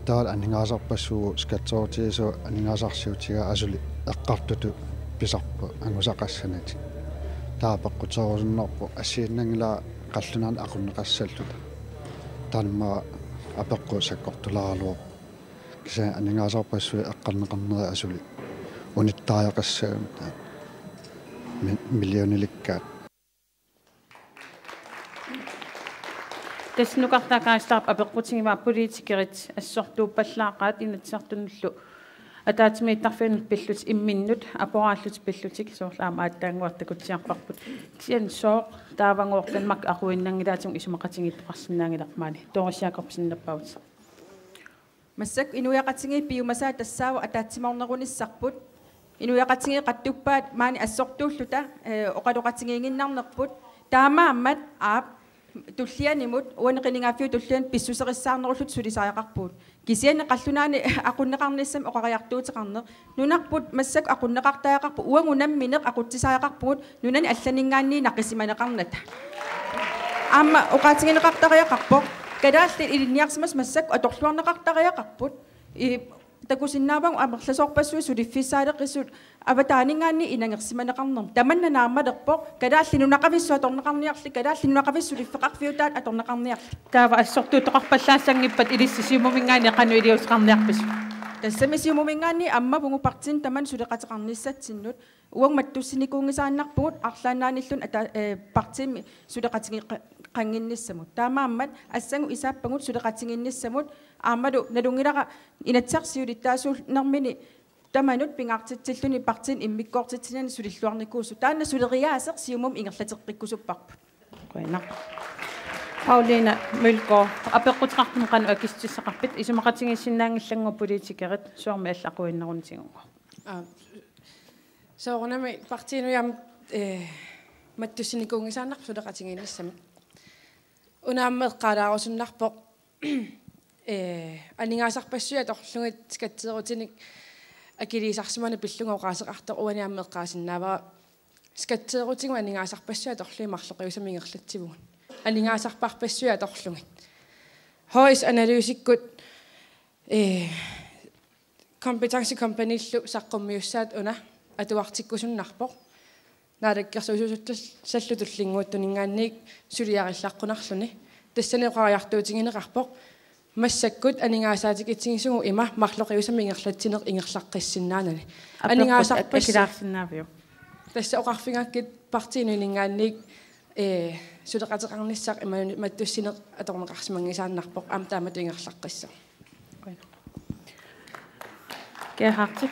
taal aningaasarpassugu skatsorutiisu aningaasarsiutiga asuli eqqartutu pisarpa angusaqassanati taapaqquterusunnerpu assiinnangila qallunan aqunneqassalluta taanma apeqqu sakkortulaarluo kisa aningaasarpassui eqqarneqarneri asuli unittaajaqassaamta миллиониликкаат таснукартакаастарп апеққутингива политикерит ассортууппаллаақаат инатсартуннуллу атаатимииттарфинут пиллут имминнут апорааллут пиллутик соорлаама ааттаангуартакутсиарпарпут кисиан соо таавангуортанмак aquinnангилаатум исумақатингиттоқарсинаангилармаани тоорисиакорпсиннаппаут массак инуяқатинги пиумасаа тассаава атаатсиморнеруниссарпут инуяқатинги қаттуппаат маани ассортууллута оқалоқатингингиннарнерпут таамааммат аап туллианимут уанеқинингаффиу туллиан писсусериссаарнеруллут сулисааяқарпуут кисиани қаллунаани ақуннеқарниссам оқариартуутеқарнер нунарпут массак ақуннеқартаяқарпу уангунамминеқ ақутсисааяқарпуут нунани алланингаанни нақисиманеқарната аама оқаатингинеқартариақарпо кадаалли илинниарсимас массак аторлуарнеқартариақарпут такусиннаавангу амерласоорпассуи сулиффиссаалеққиссут аватаанингаанни инангерсиманеқарнер таманна нааммалерпо кадаалли нунақависсуа торнеқарниарли кадаалли нунақависсулиффеқарфиутаат аторнеқарниарли таава ассортуутоқарпаллаассангиппат илиссисиумумингаани қану илиусеқарниарпис тассамисиумумингаани аммавугу партин таман сулеқатеқарниссатсиннут уангматтуссиникуунгисааннарпугут арлаанааниллун партими сулеқатиги qanginnissamut taamaammat assangu isaappangut suleqatinginnissamut aammalu nalungilaka inatsarsiulittaasuulnermini tamanut pingaartitsilluni partin immikkoortitsinani sulilluarnikuusu taanna suleriaaseq siumum ingerlateqqikkusupparput qoina Paulina Mølgaard apeqqutqartum qanu akistissaqarpit isumaqatingissinnaangillangu politikerit suarmi allaquinneruntingunga soornami partinuam mattussinikkuungisaannarp suleqatinginnissami unaammeqqaalaarusunnarpoq aningaasarpassuat orlungit skatteerutinik akiliisarsimani pillunga oqaaseqartoq uaniammeqqaasinnaavara skatteerutigu aningaasarpassuat orluimarleqiusamiingerlatsivugun aningaasarparpassuat orlungit hois analysikkut kompetencekompanillu saqqummiussaat una atuartikkusunnarpoq наалаккерсуусуттал саллутуллингууттунингаанник сулиариллаққунарлуни тассани оқариартуутингинеқарпоқ массаккут анигаасаатик итсигисугу има марлоқиусамингерлатсинеқ ингерлаққиссиннаанани анигаасарпассиннаавиу тасса оқарфингаккит партинуинингаанник сулеқатеқарниссақ има маттуссинеқ аторнеқарсимангисааннарпоқ аам таамат ингерлаққисса кеахартик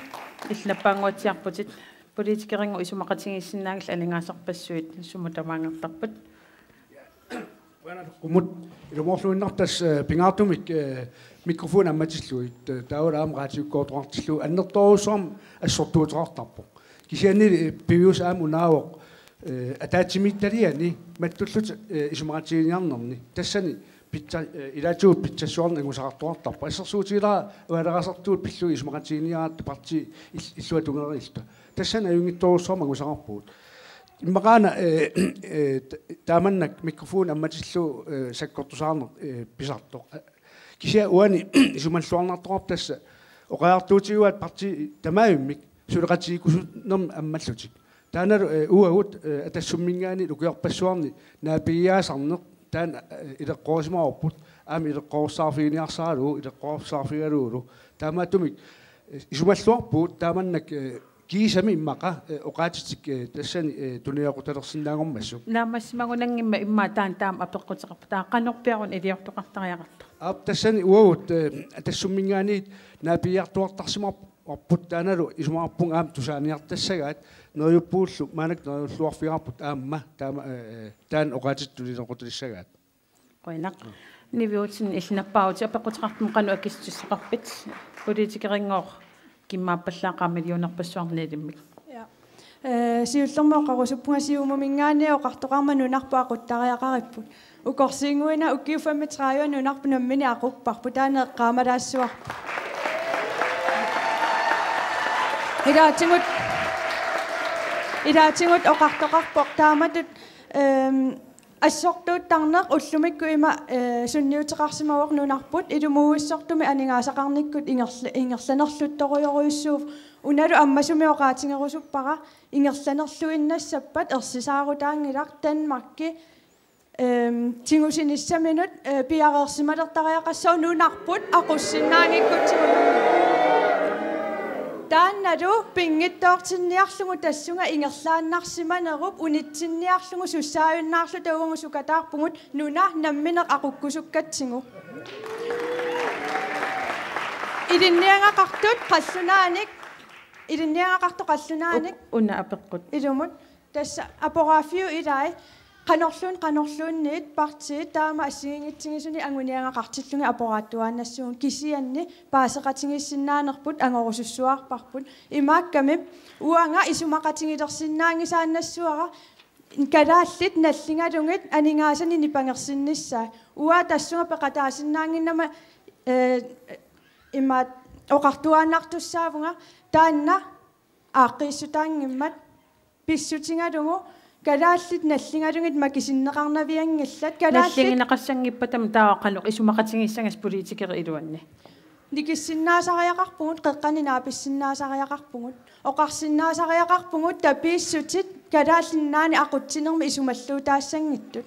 иллаппаангуатсиарпутит политикеринго исумақатингиссинаангил алингаасарпассуит сумутамаангертарпат Kumut ilumorluinnartas pingaartumik mikrofon ammatillуит таулаам раатиуккоотоартиллу аннерторуссуарм ассортуутеқартарпо кисианни пивиус аам унаавоқ атаатсимитталиани маттуллут исумаратигиниарнерни тассани питса илаатуу питсассуарна агусақартуартарпа ассерсуутилаа уалерасартуут пиллу исумаратигиниаат парти иллуатунгерилта тассана аюнгитторуссуарма агусақарпуут иммaqaana тааманнак микрофон амматиллу саккортусаарнер писартоқ кися уани исумаллуарнартоқарп тасса оқаартуутигуат парти тамаиммик сулеқатигикусуннерм аммаллутик таанару уагут атассуммингаани лукиарпассуарни наапиаасарнеқ таан илеққорисмаарпут аами илеққорсаарфигиниарсаалу илеққорсаарфигалуулу таамаатумик исумаллуарпут тааманнак кисами иммаqa оqaатитик тассани туниақуталерсинаангормассу наамассимагунангимма имма таан апеққутеқарпа тааққанорпиарун илиортоқартариақарта ап тассани уагут атассуммингаани наапиартуартарсимар арпут тааналу исумаарпун аам тусааниартассагаат ноюппууллу маанак ноюллуарфиарпут аамма таан оqaatiттулинеқуталиссагаат қойнақ нивиутин иллинаппаути апеққутеқартум қану акиссуссеқарпит политикерингоор киммааппаллаақаамилиунерпассуарнилиммик сиуллермооқарусуппунга сиумумингаанниоқартоқарма нунарпуақуттариақариппут укорсингуина уккиуфаммитрааюа нунарпунаммини ақуппарпу таанеққаамалаассуарпу илаатингут оқартоқарпоқ тааматут ассортуут уллумикку има сунниутеқарсимавоқ нунарпут илумууиссортуми анигаасақарниккут ингерланерлутторуйоруйуссууф уналу аммасумиоқаатингерусуппара ингерланерлуиннассаппат ерсисаарутаангилар Данмарки тингусиниссаминут пиареерсималертариақассоо нунарпут ақуссиннаангиккутсигу таанналу пингиттоортинниарлугу тассунга ингерлааннарсиманеруп унитсинниарлугу суссааюннаарлу таугу сукатаарпугут нуна намминеқ ақуккусуккатсигу илинниангақартут қаллунааник уна апеққут илумут тасса апорафиу илай qanorluunniit partii taama assiingitsingisuni anguniangaqartillungi apорааттуааннассуун кисианни паасеқатингиссиннааnerput ангорусуссуарпарпут имаакками уанга исумақатингилерсиннаангисааннассуара калааллит наллингалунгит анингаасани нипангерсиннissaa уа тассунга пеқатаасиннаангиннама имаат оқартуааннартуссаавунга таанна ааққиссутаангиммат писсутингалугу калааллит наллингалунгит макисиннеқарнавиангиллат наллингинеқассангиппатам таақалоқ исумақатингиссангас политикери илуанни никиссиннаасариақарпугут қеққанинаа-писсиннаасариақарпугут оқарсиннаасариақарпугут тапииссутит калааллиннаани ақутсинерми исумаллуутаассангиттут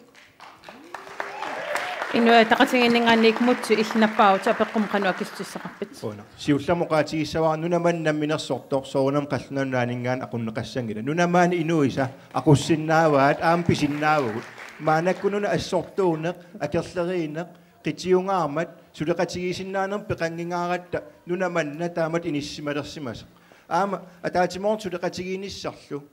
инуа тақатингиннгаанникмутсу иллинаппааута апеққум қану акиссуссақарпит сиулламоқаатигиссаваа нунаман намминерсортор соонам қаллунааниингаан ақуннеқассангила нунамаан инуиса ақуссиннааваат аамписиннаавагут маанаккунуна ассортуунеқ акерлериинеқ қитиунгаармат сулеқатигисиннаанерм пеқангингааратта нунаманна таамат иниссималерсимаса аама атаатимоорн сулеқатигииниссарлу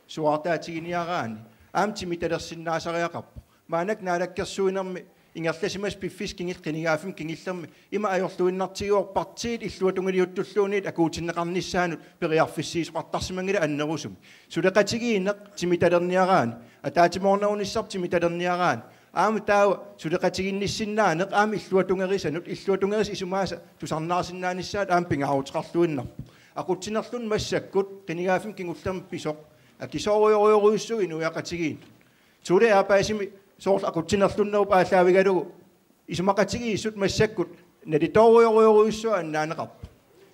суартаатигиниараани аамтимиталерсиннаасариақарпо маанак наалаккерсуинерми ингерласимас пиффис кингилқинигаафим кингиллерми има ajorluinnartiguorpartiit illuatungiliuttulluuniit akuutinnеқарниссаанут периарфиссиисоқартарсимангила аннерусум сулеқатигиинеқ тимиталерниараани атаатимоорнерунissar тимиталерниараани аама таава сулеқатигинниссиннаанеқ аама иллуатунгерисанут иллуатунгерис исумааса тусарнаарсиннаанissaат аама пингаарутеқарлуиннар aqutsinnerlun massakкут кинигаафим кингуллерми писоқ акисоориориоруйуссу инуяқатигиин туле апаасими соорл aqutsinnerlunneru паалаавигалугу исумақатигииссут массаккут налиториориоруйуссуа аннаанеқарп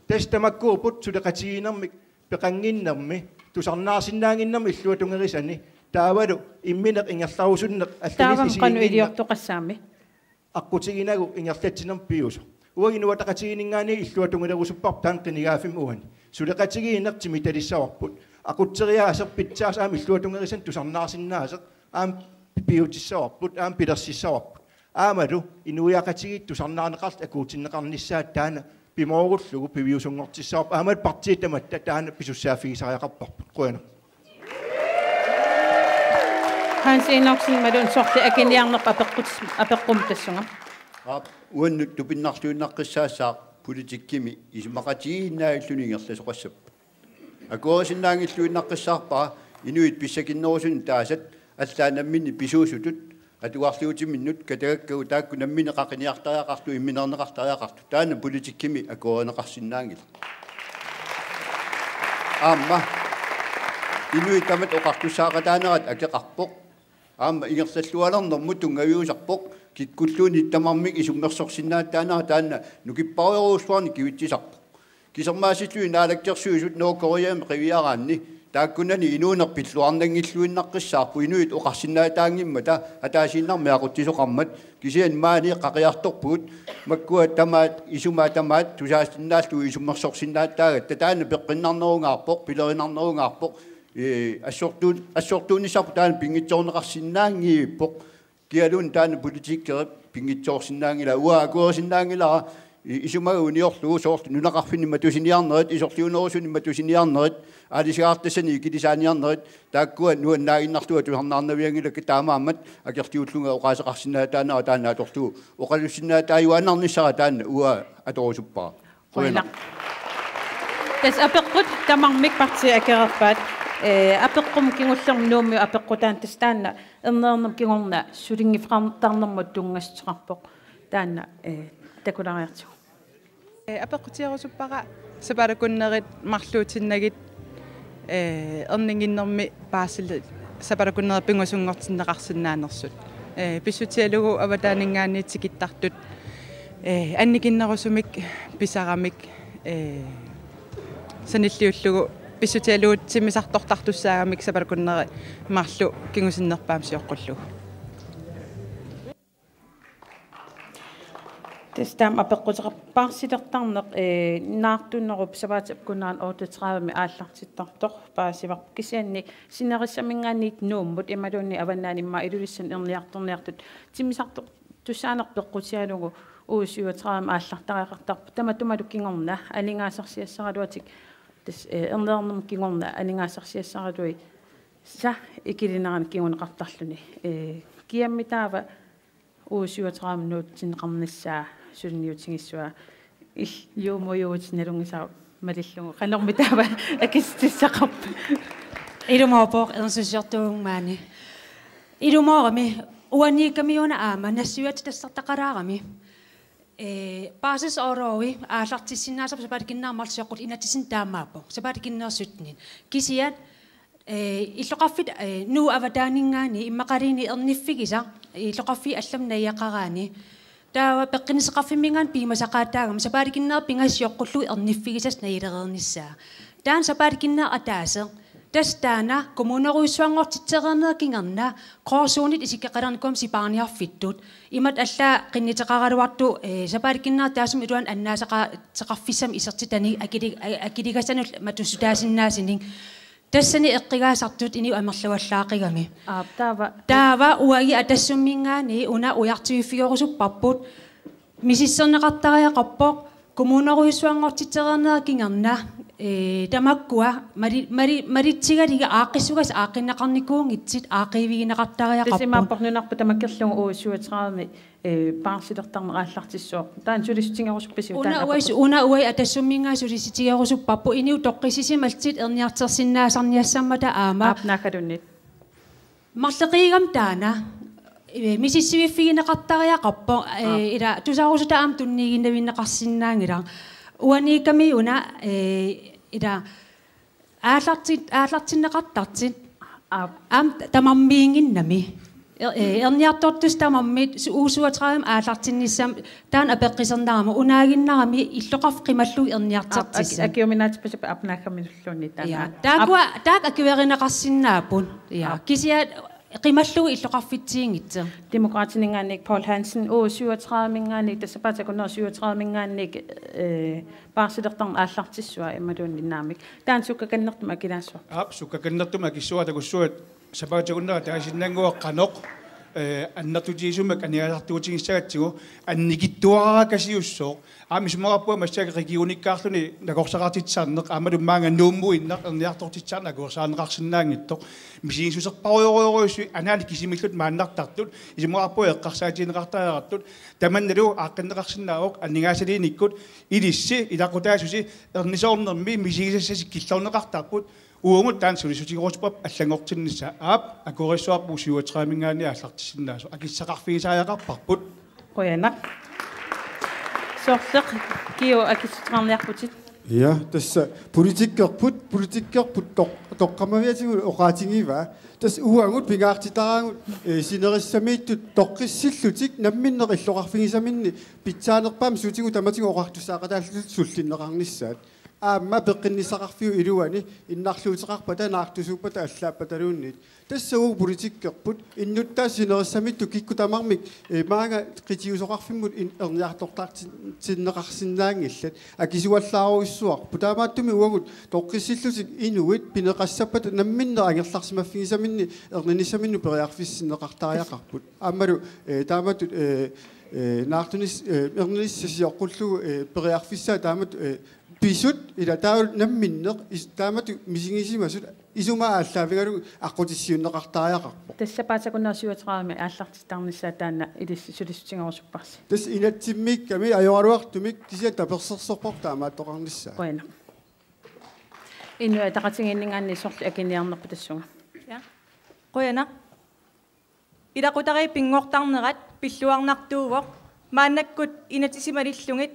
тастамаккуупут сулеқатигиинерми пеқангиннерми тусарнаарсиннаангиннерми иллуатунгерисани таавалу имминеқ ингерларусуннеқ аллалисисиин таавам қану илиортоқассаами аққутигинагу ингерлатсинерм пиусо уагинуатақатигинингаани иллуатунгилерусуппар таан қинигаафим уани сулеқатигиинеқ тимиталиссаварпут aqutteriaasер питсаас аам иллуатунгерисан тусарнаарсиннаасеқ аам пиутиссаварпут аам пилерсиссаварпут аамалу инуиақатигит тусарнаарнеқарт акуутиннеқарнissaат таана пимооруллугу пивиусунгортиссаарп аамат партиитаматта таана писуссаафигисариақарпарпут қуяна Hans Enoksen madun sorte akiniarnerpa apeqqum tassunga. Uannut tupinnarluunnaqqissaasaa politikkimi isumaqatiinnaalluniingerlasoqassap. Akuorisinnaangilluinnaqqissaarpaa inuit pissakinnerusun taasat аллаанаммини писуусутут атуарлуутиминнут катагаккагу таакку наммини qaqiniartariaqartu имминернеқартариақарту таана политиккими акуоринеқарсинаангила аама инуи тамат оқартуссаақатаанерат акеқарпоқ аама ингерллуалернэрму тунгавиусарпоқ киккуллууни тамармик исуммерсорсинааттаанера таана нукиппаруйоруусуарни кивитсисарпоқ кисермаасиллуи наалаккерсуисут нооккориаами қивиараанни тааккунани инуунерпиллуарнангиллуиннаққиссаарпу инуит оқарсинаатаангиммата атаасииннарми ақуттисоқармат кисиан маани қақиарторпуут маккуа тамаат исумаа тамаат тусаастиннааллу исуммерсорсинааттаагат татаана пеққиннарнерунгаарпоқ пилеринарнерунгаарпоқ ассортуунисарпу таана пингитсоорнеқарсинаангииппоқ киалун таана политиккерит пингитсоорсинаангила уа акуерсинаангилара исумага униорлуу соорлу нунақарфиннимма тусиниарнерит исорлиунерусунимма тусиниарнерит алисигаартассани килисааниарнерит тааккуа нуаннаагиннартуа тусарнаарнавиангилакка таамааммат акертиуллунга оқаасеқарсинаатаанаа таанааторлуу оқалуссинаатааюаннарниссара таана уа аторусуппаа қойла тас апеққут тамармик парти акерерпаат апеққум кингуллернуумми апеққутаан тастаана ернернам кингорна сулингифрартарнэрмут тунгасчеқарпоқ таана такулариарту апеққутиарусуппара сапаракуннерит марлуутиннагит ернингиннэрми паасил сапаракуннери пингусунгортиннеқарсинаанерсут писсутиалугу аватаанингаанниитсикиттартут анникиннерусумик писарамик саниллиуллугу писсутиалугут симисартортартуссаагамик сапаракуннери марлу кингусиннерпаам сиоққуллугу Тэстам апеққутеқарпаарсилертарнеқ наартуннеруп саваатапкунаан 38 ааллартиттартор паасивар кисианни синериссамингаанниит нууммут ималуунни аваннаанимма илулиссан ерниарторниартут тимисартор туссаанерпеққутиалугу уусиуатраама ааллартариақартарпу таматумалу кингорна алингаасарсиассаралуатик тас ернеернэм кингорна алингаасарсиассаралуи са икилинерани кингунеқартарлуни киаммитаава уусиуатраамнуут синеқарниссаа сулниутингиссуа юумоюутинелунгисаа малиллугу канормитаава акистиссақарп илумоопоо ернсусиортуугмаани илумоорами уаникамиуна аама нассуат тассартақалаарами паасисоороои аалартиссинаасап сапааликиннаамарлсиоққут инатисин таамаапо сапааликиннерсутнин кисиат иллоқарфит нуу аватаанингаани иммақалини ерниффигиса иллоқарфи алламнаиақараани таава пеққинисеқарфиммингаан пимасақаатаагам сапааликиннер пингассиоққуллу ерниффигисас наилерерниссаа таан сапааликиннер атаасе тастаана коммунеруйссуангортитсерернеқингерна коорсуунит исиккеқалерникум сипаарниарфиттут имат аллаа қиннитеқаралуарту сапааликиннер таасум илуан аннаасақартеқарфиссам исертитани акилигасанул матуссутаасиннаасинин тассани эққигаасартут ини амерлуаллаақигами таава уаги атассуммингаани уна уяртуиффигорусуппарпут мисиссернеқартариақарпоқ коммунеруйссуангортитсерернеқингерна тамаккуа маритсигалига ааққиссугас ааққиннеқарникуунгитсит аақиивигинеқартариақарпут тасимааппорнунарпу тамаккерлугу уусуатраами паарсилертарнера ааллартиссоо таан сулисутингерусупписиу уна уай атассуммингаа сулиситигерусуппарпу иниу тоққисисималтит ерниартерсиннаасарниассаммата аама апнакалуннит марлеқигам таана мисиссивиффигинеқартариақарпо ила тусаарусутаам туннигиннавиннеқарсинаангила уаниками уна ила ааллартиннеқартартит аам тамармиингиннами ерниартортус тамармит уусуатраам аалартинниссам таан апеққисернаарама унаагиннарами иллоқарф қималлу ерниартертик акиуминаатиппасап апнааккамилуллуунни таана таак акиверинеқарсинаапун я кисиат qimalluu illoqarfitsiingitsa demokraatiningaanik Paul Hansen o 37-mingaannik tasapatakunner 37-mingaannik paarsilertarn aallartissua immaluunninnaamik taan sukkakannertum akilaassu sukkakannertum akissua takussuat sapatakunner taasinnanguaq qanoq аннартутиисумак аниалартуутигиссагатсигу анникиттуаракасиуссоо аами сумараппуа массака региониккаарлуни нагорсақартитсаарнеқ аамалуммаанга нууммуиннақ ерниартортитсаарна агуерсаанеқарсинаангиттоқ мисигисусерпаруйоруйуссу анаали кисимиллут мааннартартут исумараппуа эққарсаатинеқартааратут таманналу ааққиннеқарсинаавоқ аннигаасалиниккут илисси илақутаасуси ернисоорнерми мисигисассаси киллорнеқартарпут уумут таан сулисутигорспап аллангортиннисса аап акуриссуарпу 37-мингаани ааллартиссиннаасу акиссақарфигисааяқарпарпут qoyanaq soorleq kiu akissutqarniarputit ja tässä politikkerput toqqamavиатигу оqaатингива тас уангут пингаартитараангут синериссамииттут тоққиссиллутик намминнеқиллоқарфигисаминни питсаанерпаам сутигу таматигу оқартусаақатааллут суллиннеқарнissaат аама пеққиннисақарфиу илуани иннарлуутеқарпа танаартусууппата аллааппаталууннит тассагу политиккерпут иннуттаа синериссамитту киккутамармик маага қитиусоқарфиммут ерниартортартиннеқарсинаангиллат акисуаллааруиссуарпу таамааттуми уагут тоққиссиллутик инуит пинеқассаппата намминнер ангерларсимаффигисаминни ернинисаминну периарфиссиннеқартариақарпут аамалу тааматут наартунис ерниссасиоққуллугу периарфиссаа таамат писут ила таул намминнеқ таамату мисигисимасут исума ааллаавигалу аққутиссиуннеқартариақарпо тассапаатакуннерсуатераами ааллартитарнissaа таана илисси сулиссутингорусуппарси тас инатсиммикками ajorluartumik кися таперсерсорпор таамааттоқарнissaа qoina инуа тақатингиннгаанни сорли акиниарнерпу тассунга я qoina илақутари пингортарнерат пиллуарнартуувоқ мааннаккут инатисималиллугит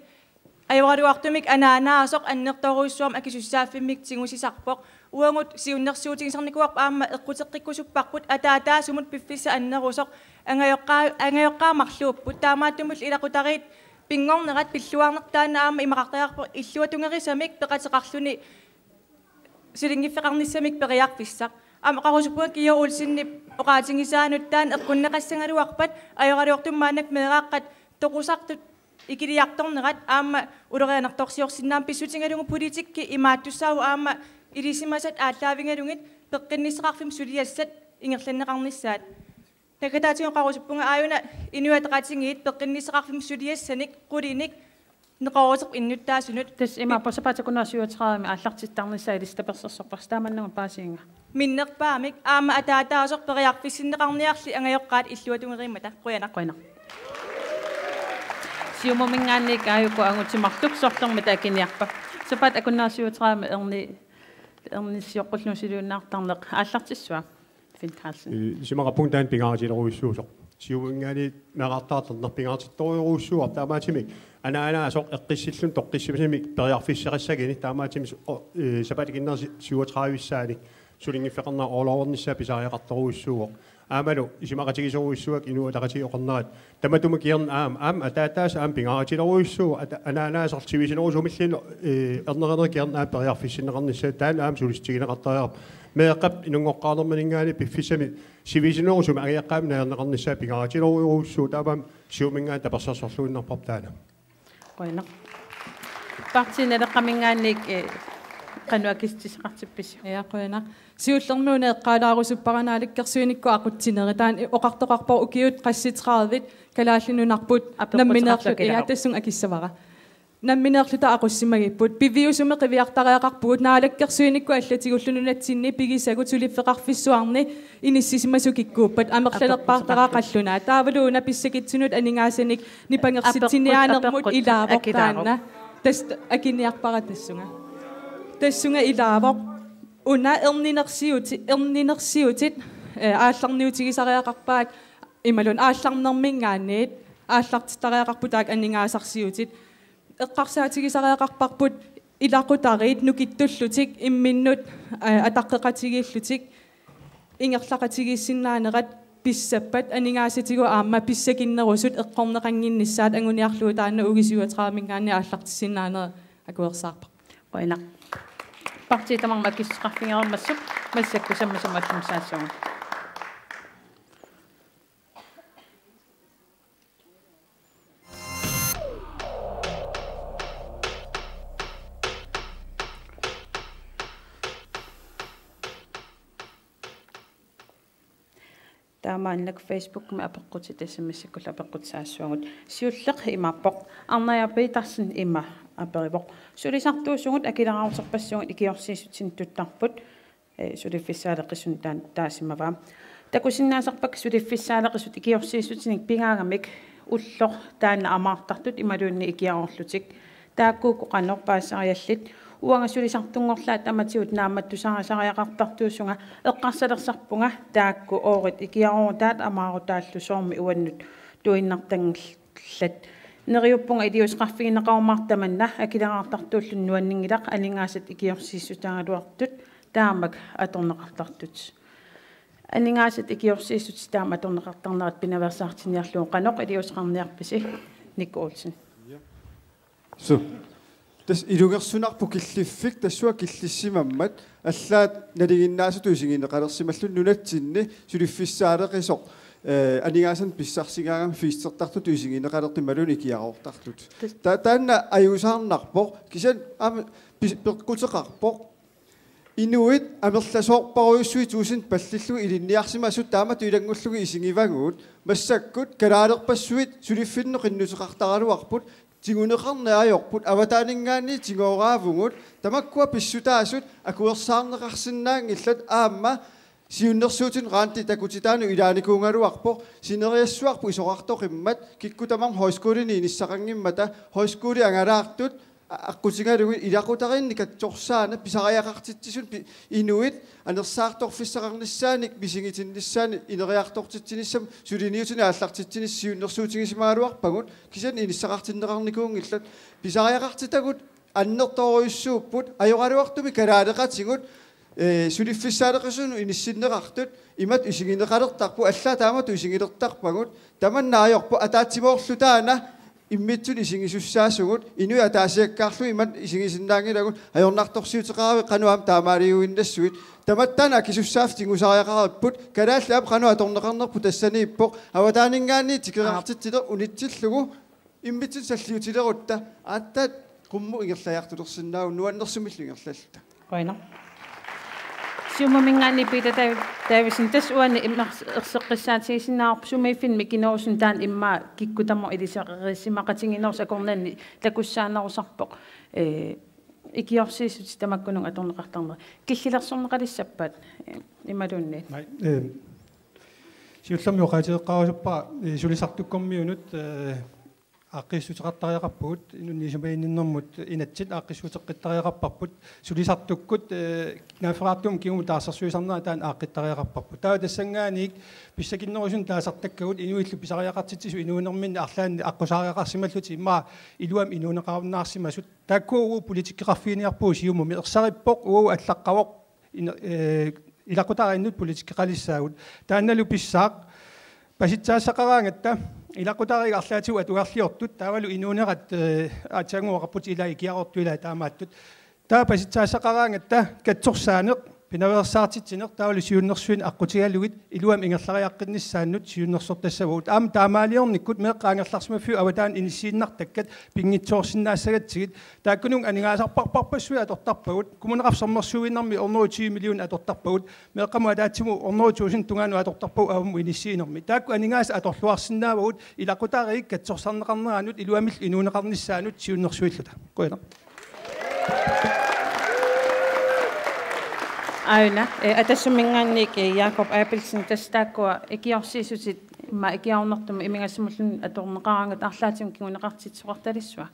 ajorluartumik анаанаасоқ аннерторуиссуам акисуссааффиммик тигусисарпоқ уангут сиуннерсуутигисарникуарпа аама эққутеққиккусуппарпут атаатаасумут пиффисса аннерусоқ ангайоққаамарлууппут таамааттумул илақутарит пингорнерат пиллуарнертаана аама имақартаярпо иллуатунгерисамик пеқатеқарлуни силингиффеқарниссамик периарфиссақ аама қарусуппуа киоулсинни оqaатингисаануттаан эққуннеқассангалуарпат ajorluortummaанак меэрааққат тоқусартут икилиарторнерат аама улерианарторсиорсиннаам писсутингалугу политикки имааттуссаау аама илисимасат ааллаавингалугит пеққиннисеқарфим сулиассат ингерланнеқарнissaат такатаатингоқарусуппунга ааюна инуатеқатингиит пеққиннисеқарфим сулиассаник қулиник неқорусеқ иннуттаасунут тас имааппасапаатакуннерсуатераами ааллартиттарнissaа илистаперсерсорпарс тааманнагу паасиинга миннерпаамик аама атаатаасоқ периарфиссиннеқарниарли ангайоққаат иллуатунгериммата қуяна сиумумингаанник ааюку ангутимарлук сорлэрмата акиниарпа сапаат акуннерсуатераами эрниссиоққулнусилууннаартарнеқ ааллартиссуа финкаалсен симақаппун пингааратилеруиссуусоқ сиумингаани меқартаартарнер пингааратитториуруиссуар таамаатимик анаасоқ эққиссиллун тоққиссимасимик периарфиссақиссагини таамаатими сапаат киннерси 37-виссааник сулингиффеқарнаа оолоорнissaа писариақарторуиссуоқ аамалу исимақатигисоруиссуак инуатақатиоқарнерат таматума киерн аам атаатаас аам пингааратилеруиссуу анаасартивисинерусумиллин эрнерернер киерн аам периарфиссинеқарнissaа таан аам сулистигинеқартариарп меэққап инунгоққаанерманингаани пиффисами сивисинерусуми агиаққаами наернеқарнissaа пингааратилеруиссуу таамаам сиумингаа таперсерсорлуиннарпар таана qoina партинелеққамингаанник кануакистисеқартиппис я qoina сиуллернууна эққалаарусуппаранааликкерсуиникку ақутсинеритаан оқартоқарпор укиут qassiteraavit калааллунунарпут намминеерлут иатассун акиссавара намминеерлута ақуссимагиппут пивиусуме қивиартариақарпугут наалаккерсуиникку аллатигуллунунатсинни пигисагут сулиффеқарфиссуарни иниссисимасукиккууппат амерлалерпаартараақаллунаа таавалууна писсакитсунут анингаасаник нипангерситсиниаанермут илаавоққаанна тас акиниарпара тассунга илаавоқ уна эрнинерсиутит аалларниутигисариақарпаат ималун аалларнермингаанниит ааллартитариақарпутаак анингаасарсиутит эққарсаатигисариақарпарпут илақутариит нукиттуллутик имминнут атаққеқатигииллутик ингерлақатигиссиннаанерат писсаппат анингаасатигу аама писсакиннерусут эққорнеқангиннissaат ангуниарлуу таана угисуатраамингаани ааллартиссиннаанера акуерсаарпа qoina партитамарма киссеқарфингермассуп массаккусаммасамаллумсаассуун таамаанлак Facebook ма апеққути тассамассаккула апеққутсаассуагут сиуллеқ имааппоқ арнаярпи тарсин има аперивоқ сулисартуусугут акилараусерпассугут икиорсиисутсин туттарпут сулиффиссаалеқисун таасимаваа такусиннаасарпак сулиффиссаалеқисут икиорсиисутсиник пингаагамик уллор таана амаартартут ималуунни икиаорлутик тааккууку қанорпаассариаллит уангасулисартунгорлаат аматиут нааматтусарасариақартартуусунга эққарсалерсарпунга таакку оорит икиаорутаат амаарутааллусоорми уаннут туиннартангиллат нериуппунга идиусқарфигинеқармартаманна акилараартартууллун нуаннингилақ алингаасат икиорсииссутаагалуартут таамак аторнеқартартут алингаасат икиорсииссут таама аторнеқартарнерат пинаверсаартиниарлуу қаноқ идиусқарниарписи никуулсин so das ilugersunarpu killifik tassua killissimammat allaat naligиннаасутуисигинеқалерсималлун нунатсинни сулиффиссаалеқисоқ анигаасан писсарсигаагам фиистертартут уисигинеқалертималуни киароортарлут таанна аюсаарнарпоқ кисан ам пеққутеқарпоқ инуит амерласоорпаруйуссуит уусин паллиллуги илинниарсимасут таамату илангуллуги исигивагуут массаккут калаалерпассуит сулиффиннеқиннусеқартаралуарпут тигунеқарнаajorput аватаанингаани тигооraavungut тамаккуа писсутаасут акуерсаарнеқарсинаангиллат аама сиуннерсуутин раанти такутитаану илааникуунгалуарпо синериассуарпу исоқартоқиммат киккутамар хойскуулини иниссақангиммата хойскуули ангалаартут аққутингалуги илақутаринни катсорсаана писариақартитсисун инуит анерсаарторфиссақарниссааник писигитиннissaани инериартортитсиниссам сулиниутини ааллартитсинис сиуннерсуутигисимагалуарпагут кисан иниссақартиннеқарникуунгиллат писариақартитагут аннерторуйуссууппут ajorалуартуми калаалеқатигут сулиффиссаалеқисуну иниссиннеқартут имат исигинеқалертарпу аллаа таамату исигилертарпагут таманнаajorпу атаатсимоорлутаана иммитсун исигисуссаасугут инуя таасиаккаарлу имат исигисиннаангилагут ajornartorsiuteqaravi qanuam taamaaliuinnassуит таматтана кисуссаaf тингусариақараппут калааллаап qanu аторнеқарнерпу тассанииппоқ аватаанингаани тикераартитсилер унитсиллугу иммитсун саллиутилерутта ааттаат qummu ингерлаяртулерсиннаау нуаннерсумиллу ингерлалта қойна сумамингаани пита тависин тас уани имнерсеққиссаатигисинаарпу сумаифин микиноорсун таан имма киккутамо илисеққиссимақатингинерс акорнанни такуссаанерусарпоқ икиорсиисут тамаккунун аторнеқартарнер киллилерсорнеқалиссаппаат ималунни сиуллэрмиоқаатиеққарусуппа сулисартуккормиунут аққиссутеқартариақарпугут инуннисумаиннэрмут инатсит аққиссутеққиттариақарпарпут сулисартуккут нафераартум киуму таассерсуисарнера таан аққиттариақарпарпут таа тассангааник писсакиннерусун таасартаккагут инуиллу писариақартитсису инуунерминни арлаанни аққусаариақарсималлути имма илуам инуунеқаруннаарсимасут тааккуу политиккеқарфиниарпуу сиуму миерсариппоқ уу аллаққавоқ илақутарииннут политиккеқалиссаагут таанналу писсаақ паситсаассақараангатта илақутарига арлаатигу атугарлиортут таавалу инуунерат аатсаагуақарпут илаи киаортуила таамааттут таапаситсаассақараангатта катсорсаанеқ пинаверсаартитсинеқ таавалу сиуннерсуин аққутигалугит илуам ингерлариаққиннissaannут сиуннерсортассавут аам таамаалиорниккут меэққаангерларсимаффиу аватаан инissииннартаккат пингитсоорсиннаассагатсигит тааккунун анигаасарпарпарпассуи атортарпагут кумунеқарсэрмерсуиннарми 20 миллион атортарпагут меэққаму таатсиму 100,000 тунгану атортарпагу аваму инissиинерми таакку анигаас аторлуарсинаавагут илақутааригик катсорсарнеқарнераанут илуамил инуунеқарнissaannут сиуннерсуиллута қуина Aina, атассумингаанник Jakob Appelsen тастааккуа икиорсиисутит ма икиарнэртум имигассимуллун аторнеқарангат арлаатим кигунеқартитсуарталиссуа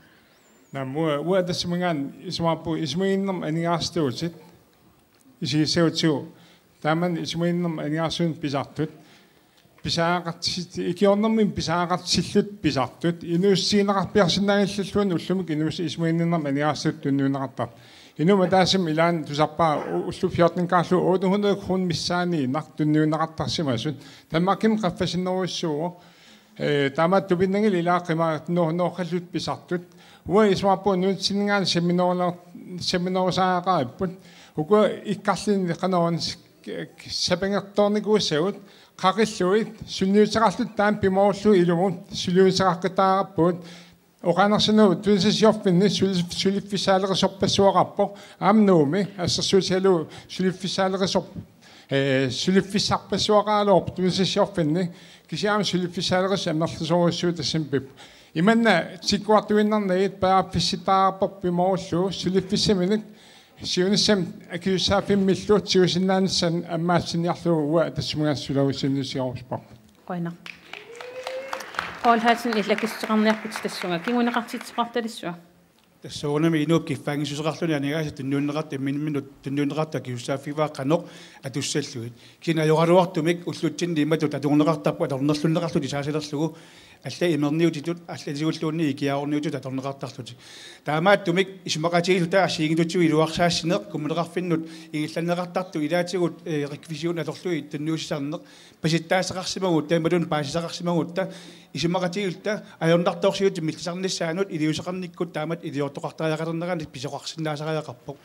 намуа атассумингаан исмааппу исмаиннерм анигаастуутит исигисаутсуу тааман исмаиннерм анигаасуун писартут писаақартит икиорнэрмин писаақартиллут писартут инууссиинеқарпиарсинаагилллуун уллумик инуусси исмаиннерм анигаастут туннуунеқартар инума таасим илаан тусарпаа уллу 14 кааллу 800 крон миссаани нартунниунеқартарсимасут таммакким қаффасиннеруиссуу таамаат тупиннагил илааққима ноохаллут писартут уа исмааппу нуутсиннгаан семинорсаагааппут ука иккарлин қаноон сапангерторникуусагут қақиллуит сунниутеқарлут таам пимоорлу илумут сулиусеқаққитаараппут Oqanarsinuu tuisisiorfinni suliffisaaleqissorpassuaqarpoq aamnuumi ассерсуутигалу suliffisaaleqissor сулиффиссарпассуақаалоорп тунсиссиорфинни кисиаама сулиффиссаалерис амерлусоруссуу тассимпип иманна тиккуартуиннарнагит пааффисситаарпар пимооллу сулиффиссаминик сиунissam акиуссаафиммиллу тиусиннааниссан аммаассиниарлуу уа тассумагаассулависсиннусиоруспар қойна Paul Hansen иллакиссеқарниарпут тассунга кингунеқартитсеқарталиссуа тассуунами инууп киффаангисусеқарлуни анигааса туннууннеқарт имминминут туннууннеқарта киуссааффивааққанеқ атуссаллугит кинаёқалуартумик уллутсинни иматут атууннеқартарпу аторнерлуннеқарлути саасилерлугу алла имерниутитут аллатигуллуунни икиаарниутут аторнеқартарлути таамааттумик исмақатигилута асиигитутсуи илуарсаассинеқ куммунеқарфиннут игилланнеқартарту илаатигут реквисиун аторлуи тунниусисарнеқ паситтаасеқарсимагут таамалун паасисақарсимагутта исмақатигилута аёрнартоорсиут миллисарниссаанут илиусеқарниккут таамат илиортоқартариақарнерани писоқарсинаасариақарпоқ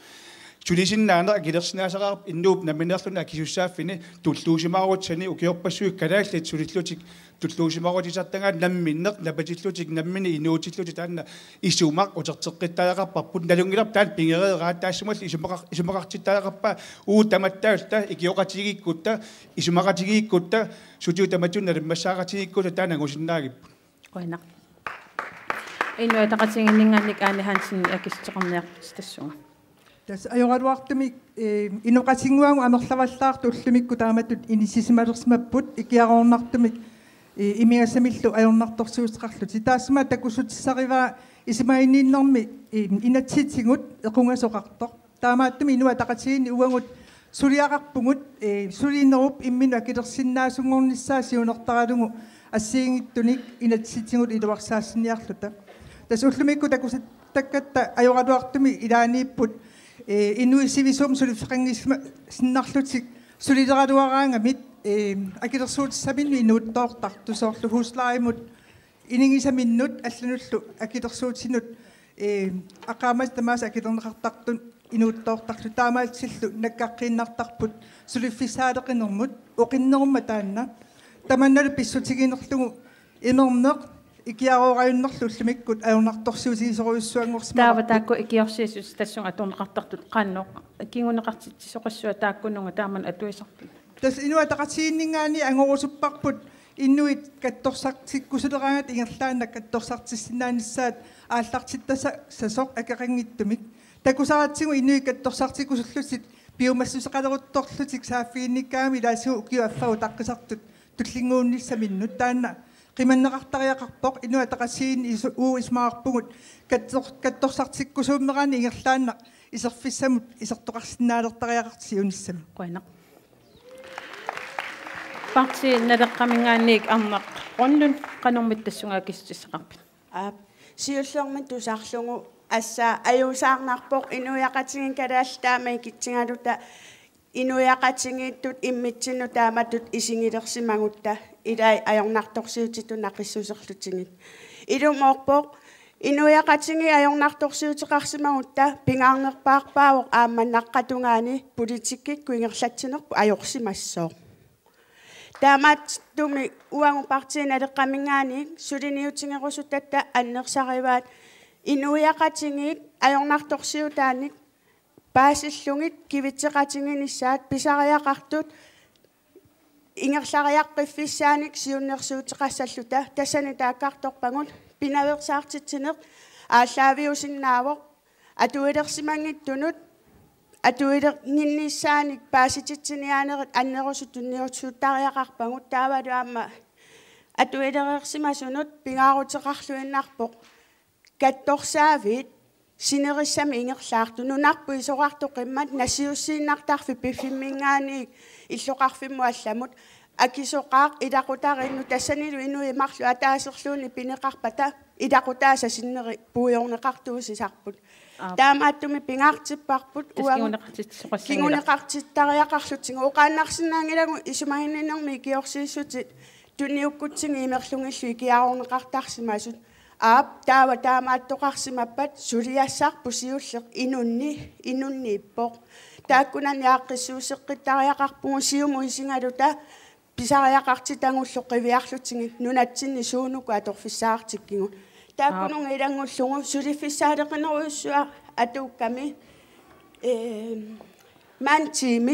чулисиннаана гилерсинаасараар иннууп наминерлуна акисуссааффини туллуусимаарутсани укиорпассуик калааллит сулиллутик туллуусимаарутисартангаат намминнеқ напатиллутик наммини инуутиллути таанна исумақ утертеққиттаақарпарпут налунгилар таан пингереераат таассумал исумақартиттаақарпа уу таматтаалта икиоқатигиккутта исумақатигиккутта сутиу таматунна массаагатигиккута таанагусиннаагиппут қойна инуа тақатингиннгаанник Аане Хансен акиссеқарниарпут тассунга тас ajoratuartumik inuqasinguagu amerlavallаарtu ullumikku taamatut inissisimalersimapпут икиароорнартумик имиасамиллу ajornartorsuusteqarlut таассама такусутиссариваа исимаиннииннэрми инатситсигут эқунgasоқартоқ таамааттуми инуа тақатигини уангут сулиақарпугут сулиинеруп иммину акилерсиннаасунгорниссаа сиунертаралугу ассиингиттуник инатситсигут илуарсаассиниарлута тас уллумикку такусат таккатта ajoratuartumi илаанииппут инуисивисум сулиффеқангисма синнарлутик сулилераруараангамит акилерсуутиссаминни инууттоортартусоорлу хуслааимут инингисаминнут аллануллу акилерсуутинут ақаамас тамаас акилернеқартартун инууттоортарлу таамаатсиллу наккаққииннартарпут сулиффисаалеқинермут оқиннерумма таанна таманналу писсутигинерлугу инернеқ икиароораюннерлу уллумиккут ajornartorsuutigisоруйуссуангорсма таава таакку икиорсиисус тассунга атуунеқартартут қанноқ кингунеқартитсоқассуа тааккунунга тааман атуисартут тас инуа тақатигиннингаани ангорусуппарпут иннуит катторсартиккусулераангат ингерлаанна катторсартиссинааниссаат ааллартиттаса сасоқ акеқангиттумик такусаратсигу иннуи катторсартиккусуллутит биомассусеқалерутторлутик сааффигинниккаами илаасигу укиуаффагу таққисартут туллингуунниссаминнут таанна qimannaqartariaqarpoq inua taqasiin uu ismaarpugut kattorsartikkusuummerani ingerlaanna iserfissamut isertoqarsinnaalertariaqartisiunissami qoinaq parti naleqqamingaanniik arnaq qonnun qanormit tassungaakissisaqarpit siulluarmat tusaarlungu assaa ajuusaarnarpoq inuiaqatigin kalaalltaamai kitsingaluta inuiaqatingiittut immitsinnu taamatut isingilersimagutta ilai ajornartorsiutittu naqissuserlutingit ilumorpoq inuiaqatingi ajornartorsiuteqarsimagutta pingaarnerpaarpaavoq aammannaqqatungaani politikkikku ingerlatsinerpu ajorsimassoo taamattumi uangupartiin aleqqamingaani suliniutingerusutatta annersarivaat inuiaqatingiit ajornartorsiutaanik paasillungit kivitseqatinginissaat pisariaqartut ingerlariaqqiffiссааник siunnersuuteqassalluta tassani taakkaartorpangut pinaversaartitsineq ааллаавиусиннаавоq атуилерсимангитtunut атуилернинниссааник паасититсиниаанерит аннерусу тунниутсууттариақарпагут таавалуамма атуилерерсимасунут пингаарутеқарлуиннарпоq катторсаавит синерissami ингерлаарту нунарпу исоқарту қиммат насиуссииннартарфи пиффиммингаани иллоқарфимму алламут акисоқаақ илақутаринну тассанилу инуи марлу атаасерлууни пинеқарпата илақутааса синнери пуйорнеқартуусисарпут таамааттуми пингаартиппарпут кингунеқартиттариақарлутсинга оқааннарсинаангилагу исумагиннинерми киорсииссутит туниуккутсинги имерлунгиллу икиаарорнеқартарсимасут аап таава таамааттоқарсимаппат сулиассаарпу сиуллеқ инуннииппоқ тааккунани ааққиссуусеққиттариақарпугу сиуму исингалута писариақартитангуллу қивиарлутинги нунатсинни суунуку аторфиссаартиккигу тааккунунга илангуллугу сулиффиссаалеқинеруйуссуа атуукками мантими